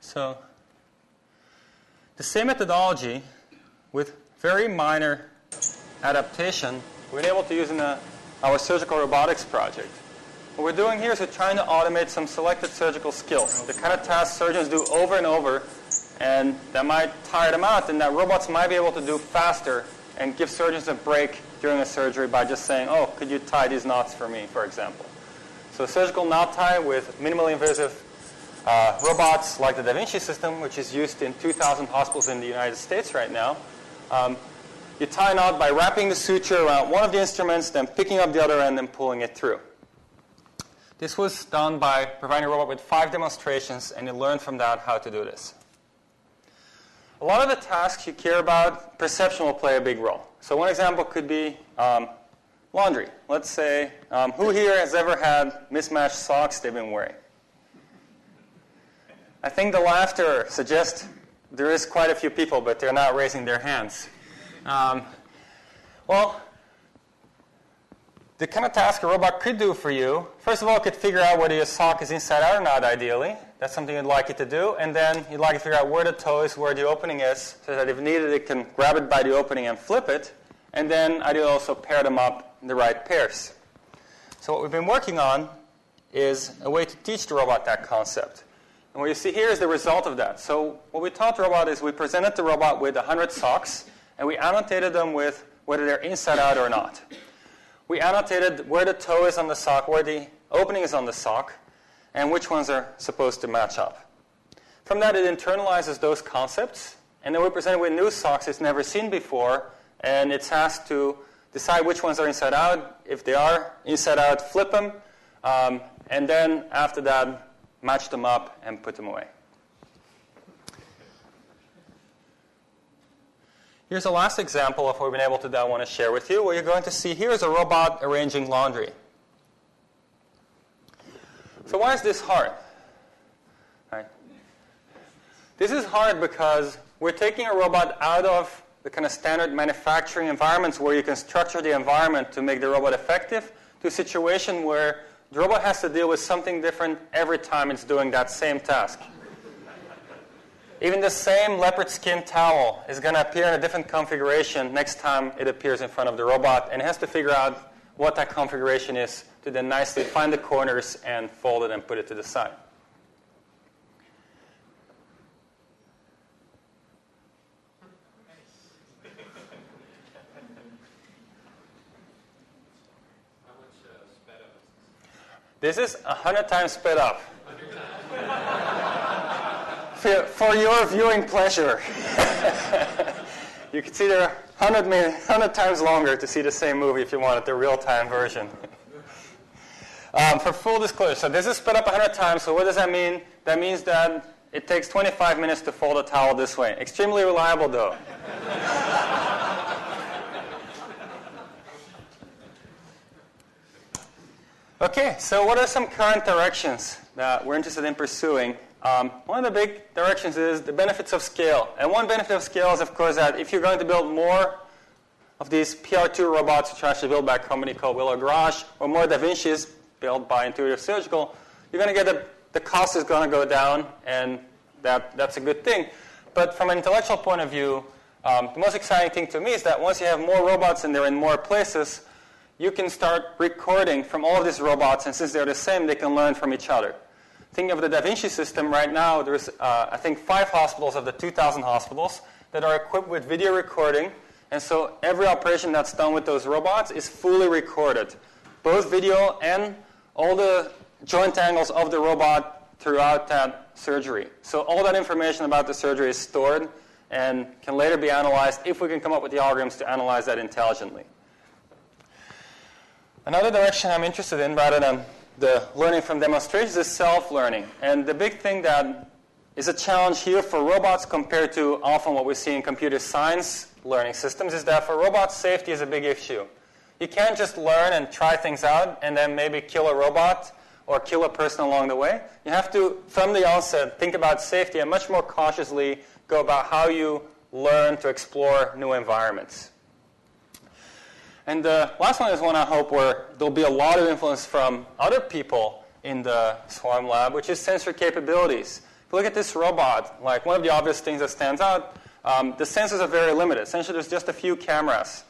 So the same methodology with very minor adaptation we're able to use in our surgical robotics project. What we're doing here is we're trying to automate some selected surgical skills, the kind of tasks surgeons do over and over, and that might tire them out, and that robots might be able to do faster and give surgeons a break during a surgery by just saying, oh, could you tie these knots for me, for example. So surgical knot tie with minimally invasive robots like the Da Vinci system, which is used in 2,000 hospitals in the United States right now. You tie a knot by wrapping the suture around one of the instruments, then picking up the other end and pulling it through. This was done by providing a robot with 5 demonstrations, and you learned from that how to do this. A lot of the tasks you care about, perception will play a big role. So one example could be laundry. Let's say, who here has ever had mismatched socks they've been wearing? I think the laughter suggests there is quite a few people, but they're not raising their hands. Well, the kind of task a robot could do for you, first of all, it could figure out whether your sock is inside out or not, ideally. That's something you'd like it to do. And then you'd like to figure out where the toe is, where the opening is, so that if needed, it can grab it by the opening and flip it. And then ideally also pair them up in the right pairs. So what we've been working on is a way to teach the robot that concept. And what you see here is the result of that. So what we taught the robot is we presented the robot with 100 socks, and we annotated them with whether they're inside out or not. We annotated where the toe is on the sock, where the opening is on the sock, and which ones are supposed to match up. From that, it internalizes those concepts, and then we present it with new socks it's never seen before, and it's asked to decide which ones are inside out. If they are inside out, flip them, and then after that, match them up and put them away. Here's the last example of what we've been able to do I want to share with you. What you're going to see here is a robot arranging laundry. So why is this hard? Right. This is hard because we're taking a robot out of the kind of standard manufacturing environments where you can structure the environment to make the robot effective to a situation where the robot has to deal with something different every time it's doing that same task. Even the same leopard skin towel is going to appear in a different configuration next time it appears in front of the robot, and it has to figure out what that configuration is to then nicely find the corners and fold it and put it to the side. This is 100 times sped up. For your viewing pleasure. You can see there 100 times longer to see the same movie if you wanted the real-time version. For full disclosure, so this is sped up 100 times, so what does that mean? That means that it takes 25 minutes to fold a towel this way. Extremely reliable, though. Okay, so what are some current directions that we're interested in pursuing? One of the big directions is the benefits of scale. And one benefit of scale is, of course, that if you're going to build more of these PR2 robots, which are actually built by a company called Willow Garage, or more Da Vinci's built by Intuitive Surgical, you're going to get the cost is going to go down, and that's a good thing. But from an intellectual point of view, the most exciting thing to me is that once you have more robots and they're in more places, you can start recording from all of these robots, and since they're the same, they can learn from each other. Thinking of the Da Vinci system, right now there's, I think, 5 hospitals of the 2,000 hospitals that are equipped with video recording, and so every operation that's done with those robots is fully recorded, both video and all the joint angles of the robot throughout that surgery. So all that information about the surgery is stored and can later be analyzed if we can come up with the algorithms to analyze that intelligently. Another direction I'm interested in, rather than the learning from demonstrations, is self-learning. And the big thing that is a challenge here for robots compared to often what we see in computer science learning systems is that for robots, safety is a big issue. You can't just learn and try things out and then maybe kill a robot or kill a person along the way. You have to, from the outset, think about safety and much more cautiously go about how you learn to explore new environments. And the last one is one I hope where there'll be a lot of influence from other people in the Swarm Lab, which is sensor capabilities. If you look at this robot, like one of the obvious things that stands out, the sensors are very limited. Essentially, there's just a few cameras.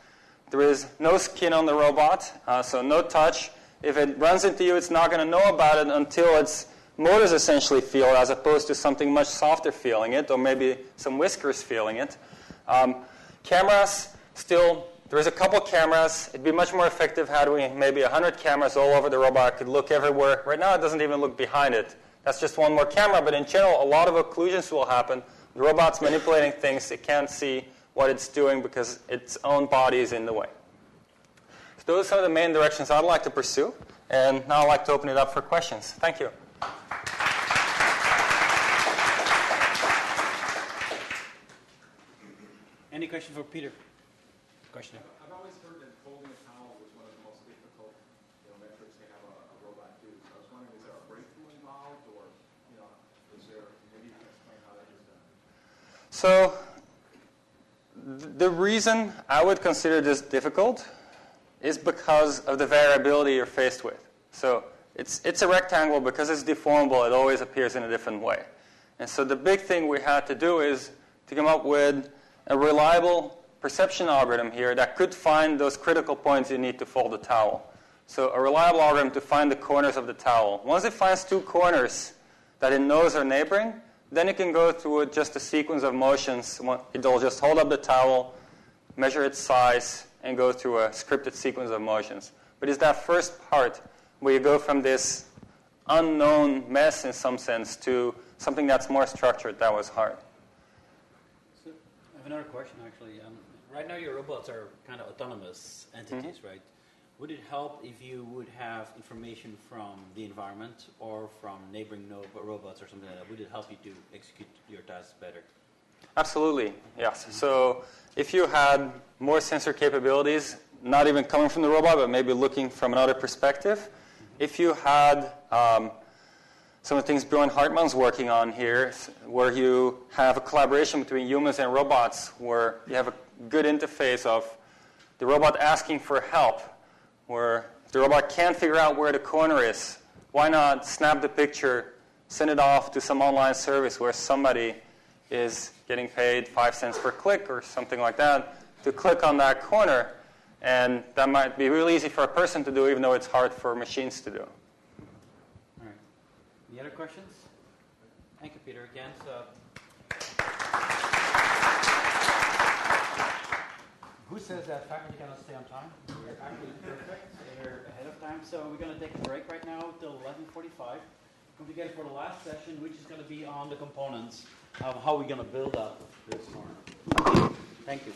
There is no skin on the robot, so no touch. If it runs into you, it's not going to know about it until its motors essentially feel it, as opposed to something much softer feeling it, or maybe some whiskers feeling it. Cameras, still, there is a couple cameras. It'd be much more effective had we maybe 100 cameras all over the robot. It could look everywhere. Right now, it doesn't even look behind it. That's just one more camera, but in general, a lot of occlusions will happen. The robot's manipulating things. It can't see what it's doing because its own body is in the way. So those are the main directions I'd like to pursue. And now I'd like to open it up for questions. Thank you. Any question for Peter? Question. I've always heard that folding a towel was one of the most difficult metrics to have a robot do. So I was wondering, is there a breakthrough involved, or is there? Maybe you can explain how that is done. So the reason I would consider this difficult is because of the variability you're faced with. So it's a rectangle. Because it's deformable, it always appears in a different way. And so the big thing we had to do is to come up with a reliable perception algorithm here that could find those critical points you need to fold the towel. So a reliable algorithm to find the corners of the towel. Once it finds two corners that it knows are neighboring, then it can go through just a sequence of motions. It'll just hold up the towel, measure its size, and go through a scripted sequence of motions. But it's that first part where you go from this unknown mess, in some sense, to something that's more structured that was hard. So I have another question, actually. Right now, your robots are kind of autonomous entities, right? Would it help if you would have information from the environment or from neighboring robots or something like that? Would it help you to execute your tasks better? Absolutely, yes. So if you had more sensor capabilities, not even coming from the robot, but maybe looking from another perspective, if you had some of the things Bjorn Hartmann's working on here, where you have a collaboration between humans and robots, where you have a good interface of the robot asking for help, where if the robot can't figure out where the corner is, why not snap the picture, send it off to some online service where somebody is getting paid 5 cents per click or something like that to click on that corner, and that might be really easy for a person to do, even though it's hard for machines to do. All right. Any other questions? Thank you, Peter, again. Who says that faculty cannot stay on time? We're actually perfect. They're ahead of time. So we're going to take a break right now till 11:45. Come together for the last session, which is going to be on the components of how we're going to build up this farm. Thank you.